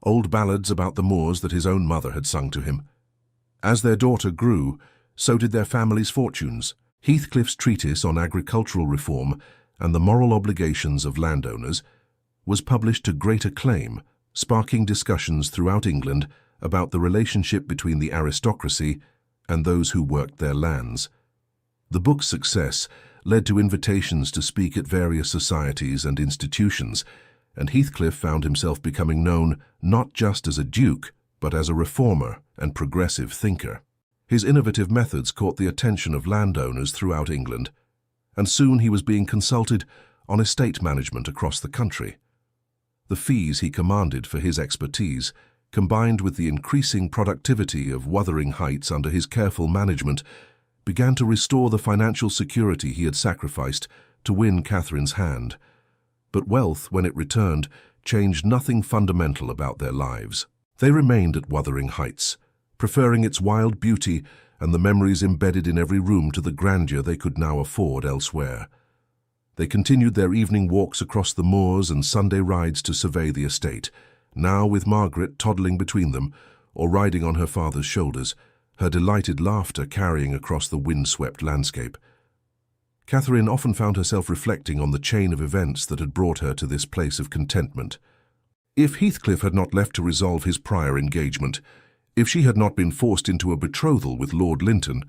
S1: old ballads about the moors that his own mother had sung to him. As their daughter grew, so did their family's fortunes. Heathcliff's treatise on agricultural reform and the moral obligations of landowners was published to great acclaim, sparking discussions throughout England about the relationship between the aristocracy and those who worked their lands. The book's success led to invitations to speak at various societies and institutions, and Heathcliff found himself becoming known not just as a duke, but as a reformer and progressive thinker. His innovative methods caught the attention of landowners throughout England, and soon he was being consulted on estate management across the country. The fees he commanded for his expertise, combined with the increasing productivity of Wuthering Heights under his careful management, began to restore the financial security he had sacrificed to win Catherine's hand. But wealth, when it returned, changed nothing fundamental about their lives. They remained at Wuthering Heights, preferring its wild beauty and the memories embedded in every room to the grandeur they could now afford elsewhere. They continued their evening walks across the moors and Sunday rides to survey the estate, now with Margaret toddling between them or riding on her father's shoulders, her delighted laughter carrying across the wind-swept landscape. Catherine often found herself reflecting on the chain of events that had brought her to this place of contentment. If Heathcliff had not left to resolve his prior engagement, if she had not been forced into a betrothal with Lord Linton,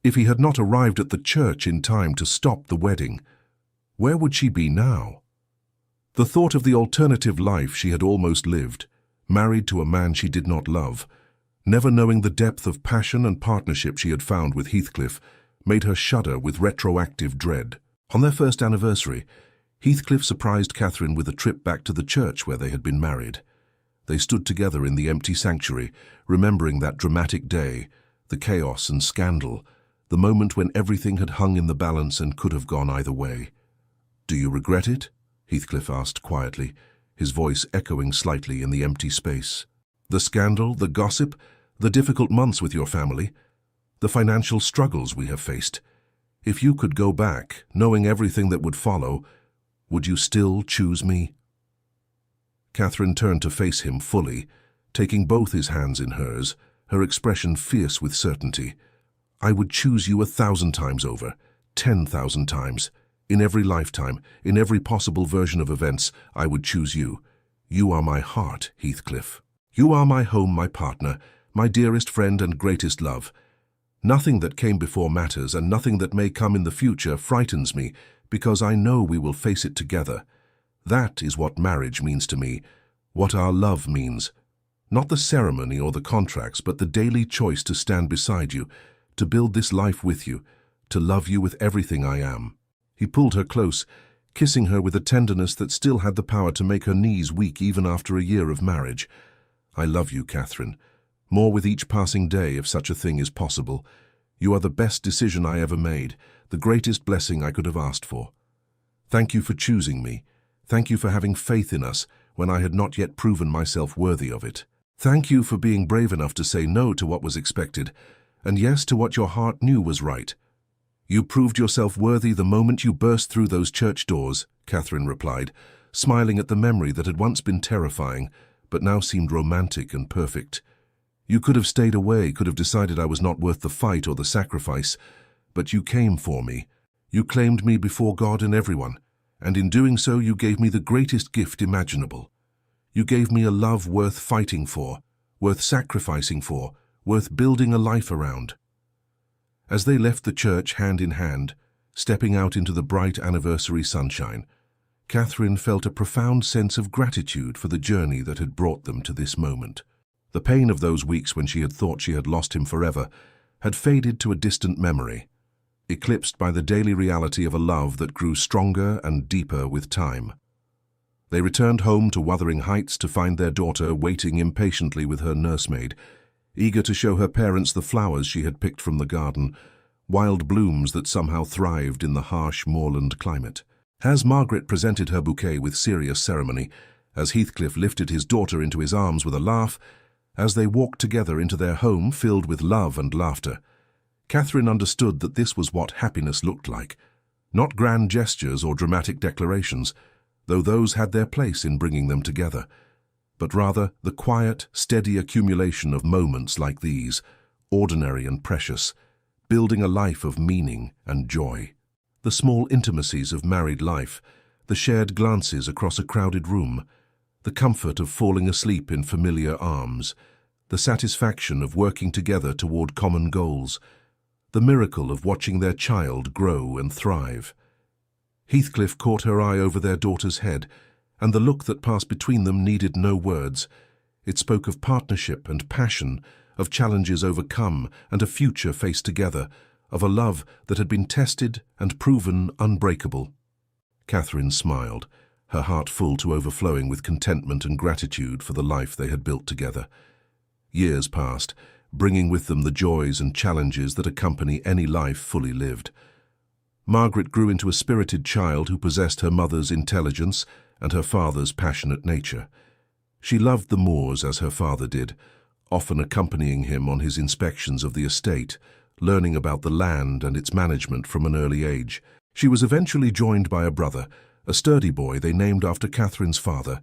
S1: if he had not arrived at the church in time to stop the wedding, where would she be now? The thought of the alternative life she had almost lived, married to a man she did not love, never knowing the depth of passion and partnership she had found with Heathcliff, made her shudder with retroactive dread. On their first anniversary, Heathcliff surprised Catherine with a trip back to the church where they had been married. They stood together in the empty sanctuary, remembering that dramatic day, the chaos and scandal, the moment when everything had hung in the balance and could have gone either way. "Do you regret it?" Heathcliff asked quietly, his voice echoing slightly in the empty space. "The scandal, the gossip, the difficult months with your family, the financial struggles we have faced. If you could go back, knowing everything that would follow, would you still choose me?" Catherine turned to face him fully, taking both his hands in hers, her expression fierce with certainty. "I would choose you 1,000 times over, 10,000 times. In every lifetime, in every possible version of events, I would choose you. You are my heart, Heathcliff. You are my home, my partner, my dearest friend and greatest love. Nothing that came before matters, and nothing that may come in the future frightens me, because I know we will face it together. That is what marriage means to me, what our love means. Not the ceremony or the contracts, but the daily choice to stand beside you, to build this life with you, to love you with everything I am." He pulled her close, kissing her with a tenderness that still had the power to make her knees weak even after a year of marriage. "I love you, Catherine. More with each passing day, if such a thing is possible. You are the best decision I ever made, the greatest blessing I could have asked for. Thank you for choosing me. Thank you for having faith in us when I had not yet proven myself worthy of it. Thank you for being brave enough to say no to what was expected, and yes to what your heart knew was right. You proved yourself worthy the moment you burst through those church doors," Catherine replied, smiling at the memory that had once been terrifying, but now seemed romantic and perfect. "You could have stayed away, could have decided I was not worth the fight or the sacrifice, but you came for me. You claimed me before God and everyone, and in doing so you gave me the greatest gift imaginable. You gave me a love worth fighting for, worth sacrificing for, worth building a life around." As they left the church hand in hand, stepping out into the bright anniversary sunshine, Catherine felt a profound sense of gratitude for the journey that had brought them to this moment. The pain of those weeks when she had thought she had lost him forever had faded to a distant memory. eclipsed by the daily reality of a love that grew stronger and deeper with time. They returned home to Wuthering Heights to find their daughter waiting impatiently with her nursemaid, eager to show her parents the flowers she had picked from the garden, wild blooms that somehow thrived in the harsh moorland climate. As Margaret presented her bouquet with serious ceremony, as Heathcliff lifted his daughter into his arms with a laugh, as they walked together into their home filled with love and laughter, Catherine understood that this was what happiness looked like. Not grand gestures or dramatic declarations, though those had their place in bringing them together, but rather the quiet, steady accumulation of moments like these, ordinary and precious, building a life of meaning and joy. The small intimacies of married life, the shared glances across a crowded room, the comfort of falling asleep in familiar arms, the satisfaction of working together toward common goals, the miracle of watching their child grow and thrive. Heathcliff caught her eye over their daughter's head, and the look that passed between them needed no words. It spoke of partnership and passion, of challenges overcome and a future faced together, of a love that had been tested and proven unbreakable. Catherine smiled, her heart full to overflowing with contentment and gratitude for the life they had built together. Years passed, bringing with them the joys and challenges that accompany any life fully lived. Margaret grew into a spirited child who possessed her mother's intelligence and her father's passionate nature. She loved the moors as her father did, often accompanying him on his inspections of the estate, learning about the land and its management from an early age. She was eventually joined by a brother, a sturdy boy they named after Catherine's father,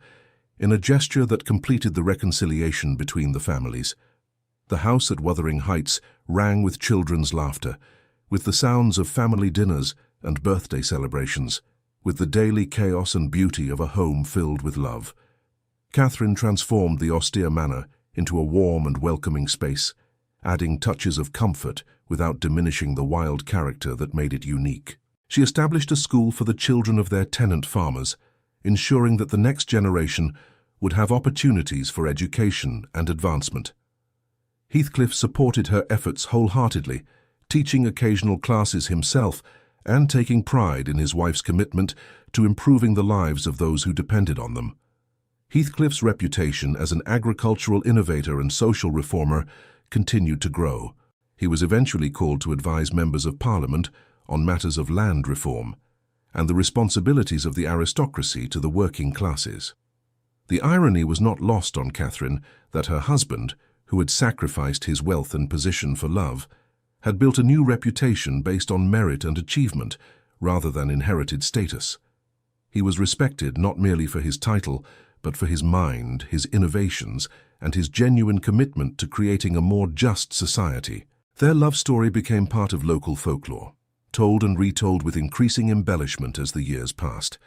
S1: in a gesture that completed the reconciliation between the families. The house at Wuthering Heights rang with children's laughter, with the sounds of family dinners and birthday celebrations, with the daily chaos and beauty of a home filled with love. Catherine transformed the austere manor into a warm and welcoming space, adding touches of comfort without diminishing the wild character that made it unique. She established a school for the children of their tenant farmers, ensuring that the next generation would have opportunities for education and advancement. Heathcliff supported her efforts wholeheartedly, teaching occasional classes himself and taking pride in his wife's commitment to improving the lives of those who depended on them. Heathcliff's reputation as an agricultural innovator and social reformer continued to grow. He was eventually called to advise members of Parliament on matters of land reform and the responsibilities of the aristocracy to the working classes. The irony was not lost on Catherine that her husband, who had sacrificed his wealth and position for love, had built a new reputation based on merit and achievement rather than inherited status. He was respected not merely for his title, but for his mind, his innovations, and his genuine commitment to creating a more just society. Their love story became part of local folklore, told and retold with increasing embellishment as the years passed.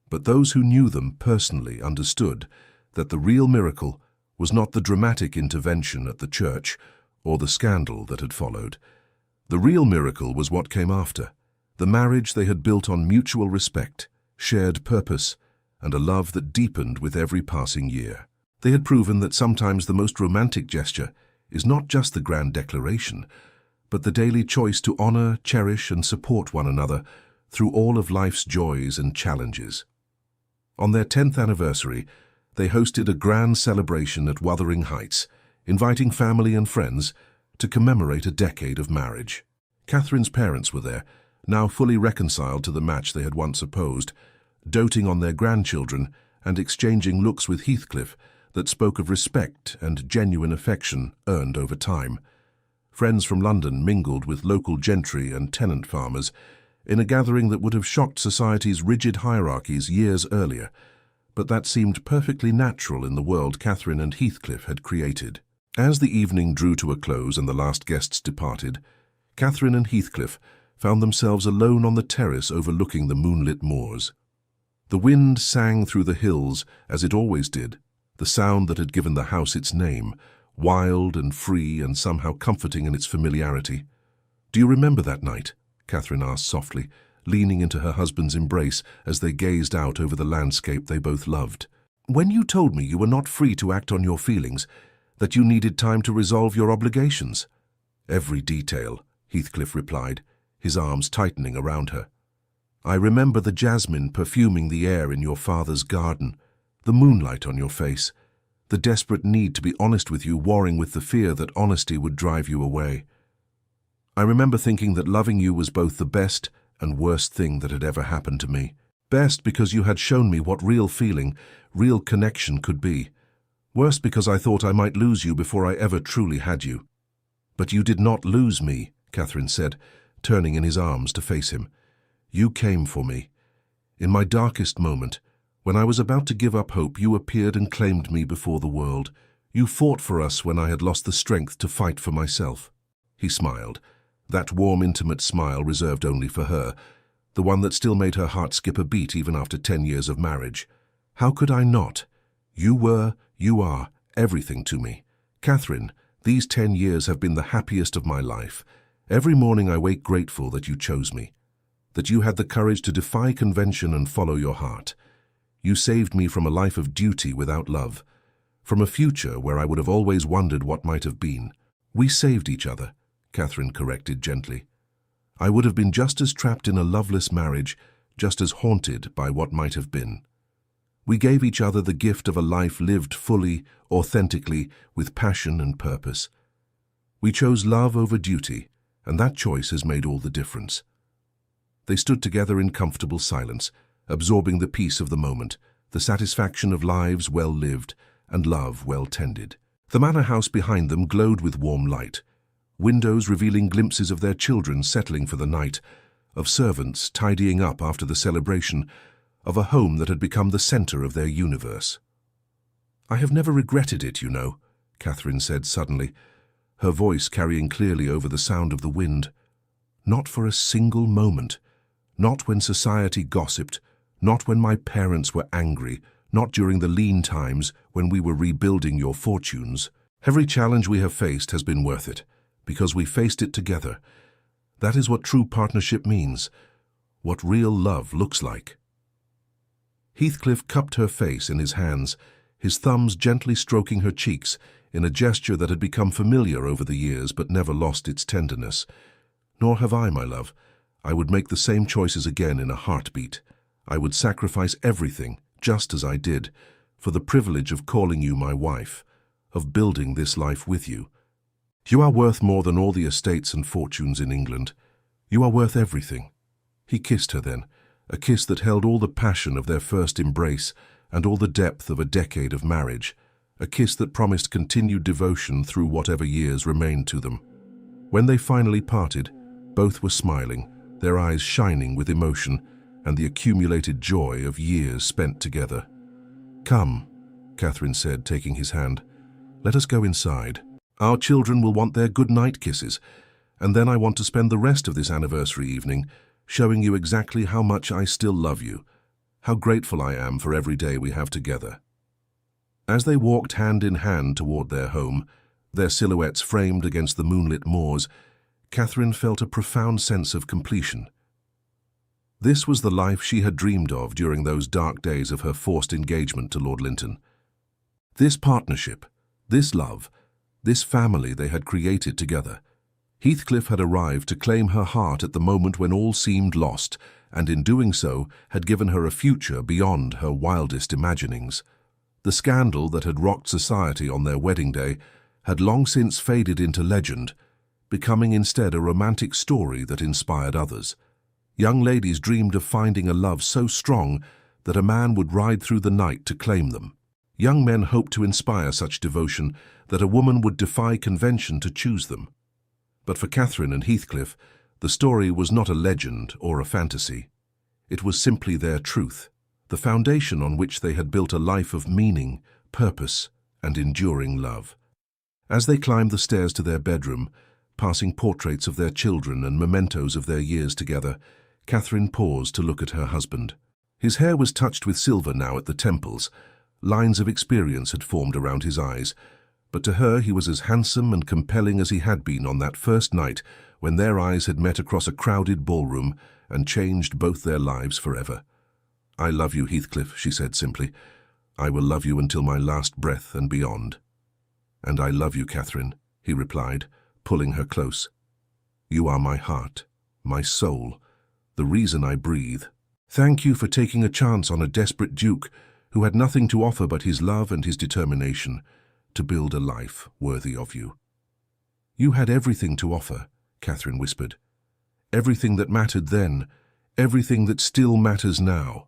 S1: But those who knew them personally understood that the real miracle was not the dramatic intervention at the church or the scandal that had followed. The real miracle was what came after, the marriage they had built on mutual respect, shared purpose, and a love that deepened with every passing year. They had proven that sometimes the most romantic gesture is not just the grand declaration, but the daily choice to honor, cherish, and support one another through all of life's joys and challenges. On their 10th anniversary, they hosted a grand celebration at Wuthering Heights, inviting family and friends to commemorate a decade of marriage. Catherine's parents were there, now fully reconciled to the match they had once opposed, doting on their grandchildren and exchanging looks with Heathcliff that spoke of respect and genuine affection earned over time. Friends from London mingled with local gentry and tenant farmers in a gathering that would have shocked society's rigid hierarchies years earlier, but that seemed perfectly natural in the world Catherine and Heathcliff had created. As the evening drew to a close and the last guests departed, Catherine and Heathcliff found themselves alone on the terrace overlooking the moonlit moors. The wind sang through the hills as it always did, the sound that had given the house its name, wild and free and somehow comforting in its familiarity. "Do you remember that night?" Catherine asked softly, leaning into her husband's embrace as they gazed out over the landscape they both loved. "When you told me you were not free to act on your feelings, that you needed time to resolve your obligations." "Every detail," Heathcliff replied, his arms tightening around her. "I remember the jasmine perfuming the air in your father's garden, the moonlight on your face, the desperate need to be honest with you warring with the fear that honesty would drive you away. I remember thinking that loving you was both the best and worst thing that had ever happened to me. Best because you had shown me what real feeling, real connection could be. Worst because I thought I might lose you before I ever truly had you." "But you did not lose me," Catherine said, turning in his arms to face him. "You came for me. In my darkest moment, when I was about to give up hope, you appeared and claimed me before the world. You fought for us when I had lost the strength to fight for myself." He smiled, that warm, intimate smile reserved only for her, the one that still made her heart skip a beat even after 10 years of marriage. "How could I not? You were, you are, everything to me. Catherine, these 10 years have been the happiest of my life. Every morning I wake grateful that you chose me, that you had the courage to defy convention and follow your heart. You saved me from a life of duty without love, from a future where I would have always wondered what might have been. We saved each other," Catherine corrected gently. "I would have been just as trapped in a loveless marriage, just as haunted by what might have been. We gave each other the gift of a life lived fully, authentically, with passion and purpose. We chose love over duty, and that choice has made all the difference." They stood together in comfortable silence, absorbing the peace of the moment, the satisfaction of lives well lived and love well tended. The manor house behind them glowed with warm light, windows revealing glimpses of their children settling for the night, of servants tidying up after the celebration, of a home that had become the center of their universe. "I have never regretted it, you know," Catherine said suddenly, her voice carrying clearly over the sound of the wind. "Not for a single moment. Not when society gossiped, not when my parents were angry, not during the lean times when we were rebuilding your fortunes. Every challenge we have faced has been worth it, because we faced it together. That is what true partnership means, what real love looks like." Heathcliff cupped her face in his hands, his thumbs gently stroking her cheeks in a gesture that had become familiar over the years but never lost its tenderness. "Nor have I, my love. I would make the same choices again in a heartbeat. I would sacrifice everything, just as I did, for the privilege of calling you my wife, of building this life with you. You are worth more than all the estates and fortunes in England. You are worth everything." He kissed her then, a kiss that held all the passion of their first embrace and all the depth of a decade of marriage, a kiss that promised continued devotion through whatever years remained to them. When they finally parted, both were smiling, their eyes shining with emotion and the accumulated joy of years spent together. "Come," Catherine said, taking his hand. "Let us go inside. Our children will want their good-night kisses, and then I want to spend the rest of this anniversary evening showing you exactly how much I still love you, how grateful I am for every day we have together." As they walked hand in hand toward their home, their silhouettes framed against the moonlit moors, Catherine felt a profound sense of completion. This was the life she had dreamed of during those dark days of her forced engagement to Lord Linton. This partnership, this love, this family they had created together. Heathcliff had arrived to claim her heart at the moment when all seemed lost, and in doing so had given her a future beyond her wildest imaginings. The scandal that had rocked society on their wedding day had long since faded into legend, becoming instead a romantic story that inspired others. Young ladies dreamed of finding a love so strong that a man would ride through the night to claim them. Young men hoped to inspire such devotion that a woman would defy convention to choose them. But for Catherine and Heathcliff, the story was not a legend or a fantasy. It was simply their truth, the foundation on which they had built a life of meaning, purpose, and enduring love. As they climbed the stairs to their bedroom, passing portraits of their children and mementos of their years together, Catherine paused to look at her husband. His hair was touched with silver now at the temples. Lines of experience had formed around his eyes, but to her he was as handsome and compelling as he had been on that first night when their eyes had met across a crowded ballroom and changed both their lives forever. "I love you, Heathcliff," she said simply. "I will love you until my last breath and beyond." "And I love you, Catherine," he replied, pulling her close. "You are my heart, my soul, the reason I breathe. Thank you for taking a chance on a desperate duke who had nothing to offer but his love and his determination to build a life worthy of you." "You had everything to offer," Catherine whispered. "Everything that mattered then, everything that still matters now.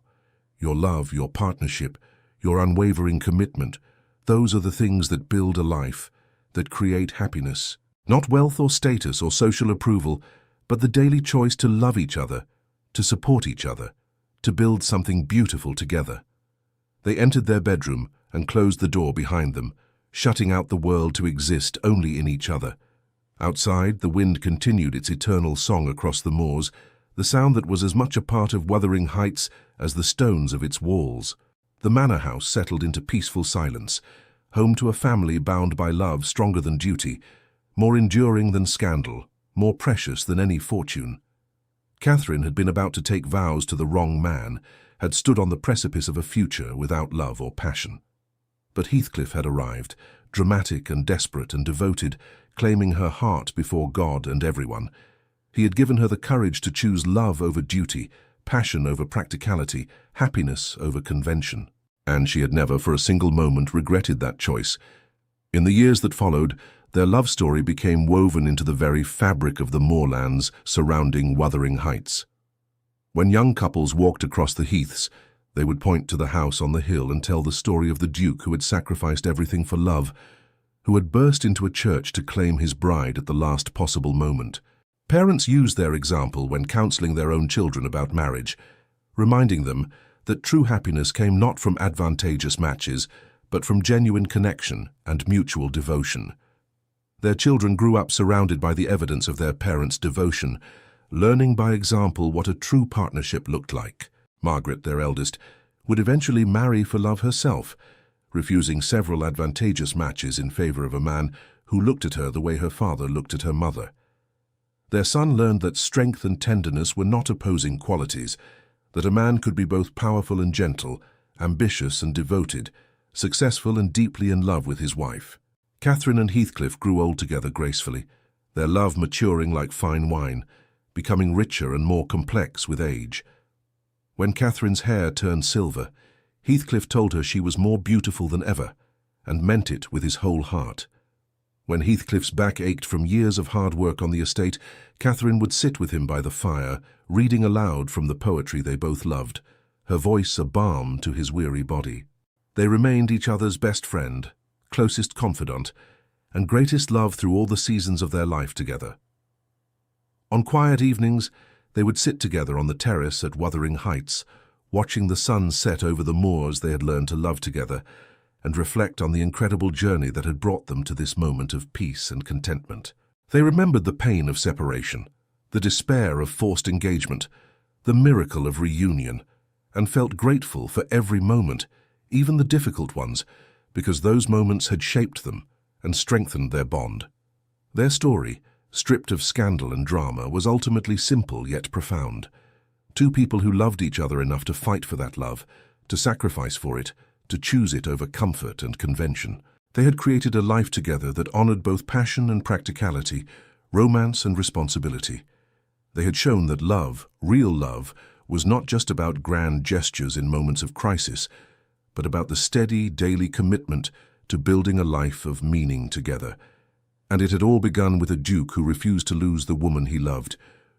S1: Your love, your partnership, your unwavering commitment, those are the things that build a life, that create happiness. Not wealth or status or social approval, but the daily choice to love each other, to support each other, to build something beautiful together." They entered their bedroom and closed the door behind them, shutting out the world to exist only in each other. Outside, the wind continued its eternal song across the moors, the sound that was as much a part of Wuthering Heights as the stones of its walls. The manor house settled into peaceful silence, home to a family bound by love stronger than duty, more enduring than scandal, more precious than any fortune. Catherine had been about to take vows to the wrong man, had stood on the precipice of a future without love or passion. But Heathcliff had arrived, dramatic and desperate and devoted, claiming her heart before God and everyone. He had given her the courage to choose love over duty, passion over practicality, happiness over convention. And she had never for a single moment regretted that choice. In the years that followed, their love story became woven into the very fabric of the moorlands surrounding Wuthering Heights. When young couples walked across the heaths, they would point to the house on the hill and tell the story of the Duke who had sacrificed everything for love, who had burst into a church to claim his bride at the last possible moment. Parents used their example when counseling their own children about marriage, reminding them that true happiness came not from advantageous matches, but from genuine connection and mutual devotion. Their children grew up surrounded by the evidence of their parents' devotion, learning by example what a true partnership looked like. Margaret, their eldest, would eventually marry for love herself, refusing several advantageous matches in favor of a man who looked at her the way her father looked at her mother. Their son learned that strength and tenderness were not opposing qualities, that a man could be both powerful and gentle, ambitious and devoted, successful and deeply in love with his wife. Catherine and Heathcliff grew old together gracefully, their love maturing like fine wine, becoming richer and more complex with age. When Catherine's hair turned silver, Heathcliff told her she was more beautiful than ever, and meant it with his whole heart. When Heathcliff's back ached from years of hard work on the estate, Catherine would sit with him by the fire, reading aloud from the poetry they both loved, her voice a balm to his weary body. They remained each other's best friend, closest confidant, and greatest love through all the seasons of their life together. On quiet evenings, they would sit together on the terrace at Wuthering Heights, watching the sun set over the moors they had learned to love together, and reflect on the incredible journey that had brought them to this moment of peace and contentment. They remembered the pain of separation, the despair of forced engagement, the miracle of reunion, and felt grateful for every moment, even the difficult ones, because those moments had shaped them and strengthened their bond. Their story, stripped of scandal and drama, was ultimately simple yet profound. Two people who loved each other enough to fight for that love, to sacrifice for it, to choose it over comfort and convention. They had created a life together that honored both passion and practicality, romance and responsibility. They had shown that love, real love, was not just about grand gestures in moments of crisis, but about the steady, daily commitment to building a life of meaning together. And it had all begun with a duke who refused to lose the woman he loved,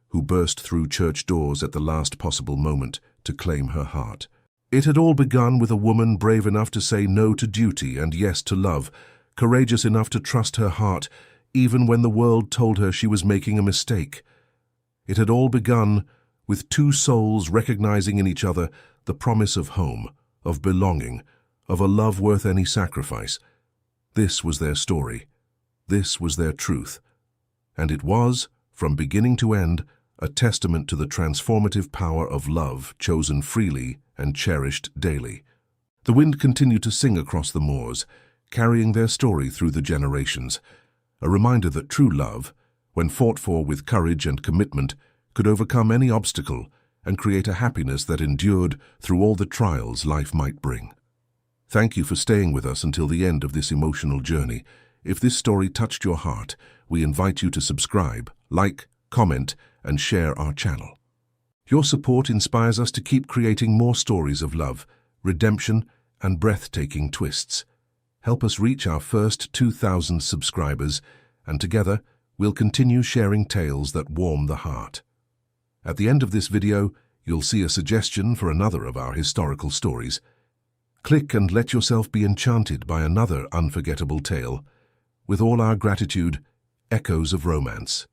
S1: who burst through church doors at the last possible moment to claim her heart. It had all begun with a woman brave enough to say no to duty and yes to love, courageous enough to trust her heart even when the world told her she was making a mistake. It had all begun with two souls recognizing in each other the promise of home, of belonging, of a love worth any sacrifice. This was their story. This was their truth. And it was, from beginning to end, a testament to the transformative power of love chosen freely and cherished daily. The wind continued to sing across the moors, carrying their story through the generations, a reminder that true love, when fought for with courage and commitment, could overcome any obstacle and create a happiness that endured through all the trials life might bring. Thank you for staying with us until the end of this emotional journey. If this story touched your heart, we invite you to subscribe, like, comment, and share our channel. Your support inspires us to keep creating more stories of love, redemption, and breathtaking twists. Help us reach our first 2,000 subscribers, and together we'll continue sharing tales that warm the heart. At the end of this video, you'll see a suggestion for another of our historical stories. Click and let yourself be enchanted by another unforgettable tale. With all our gratitude, Echoes of Romance.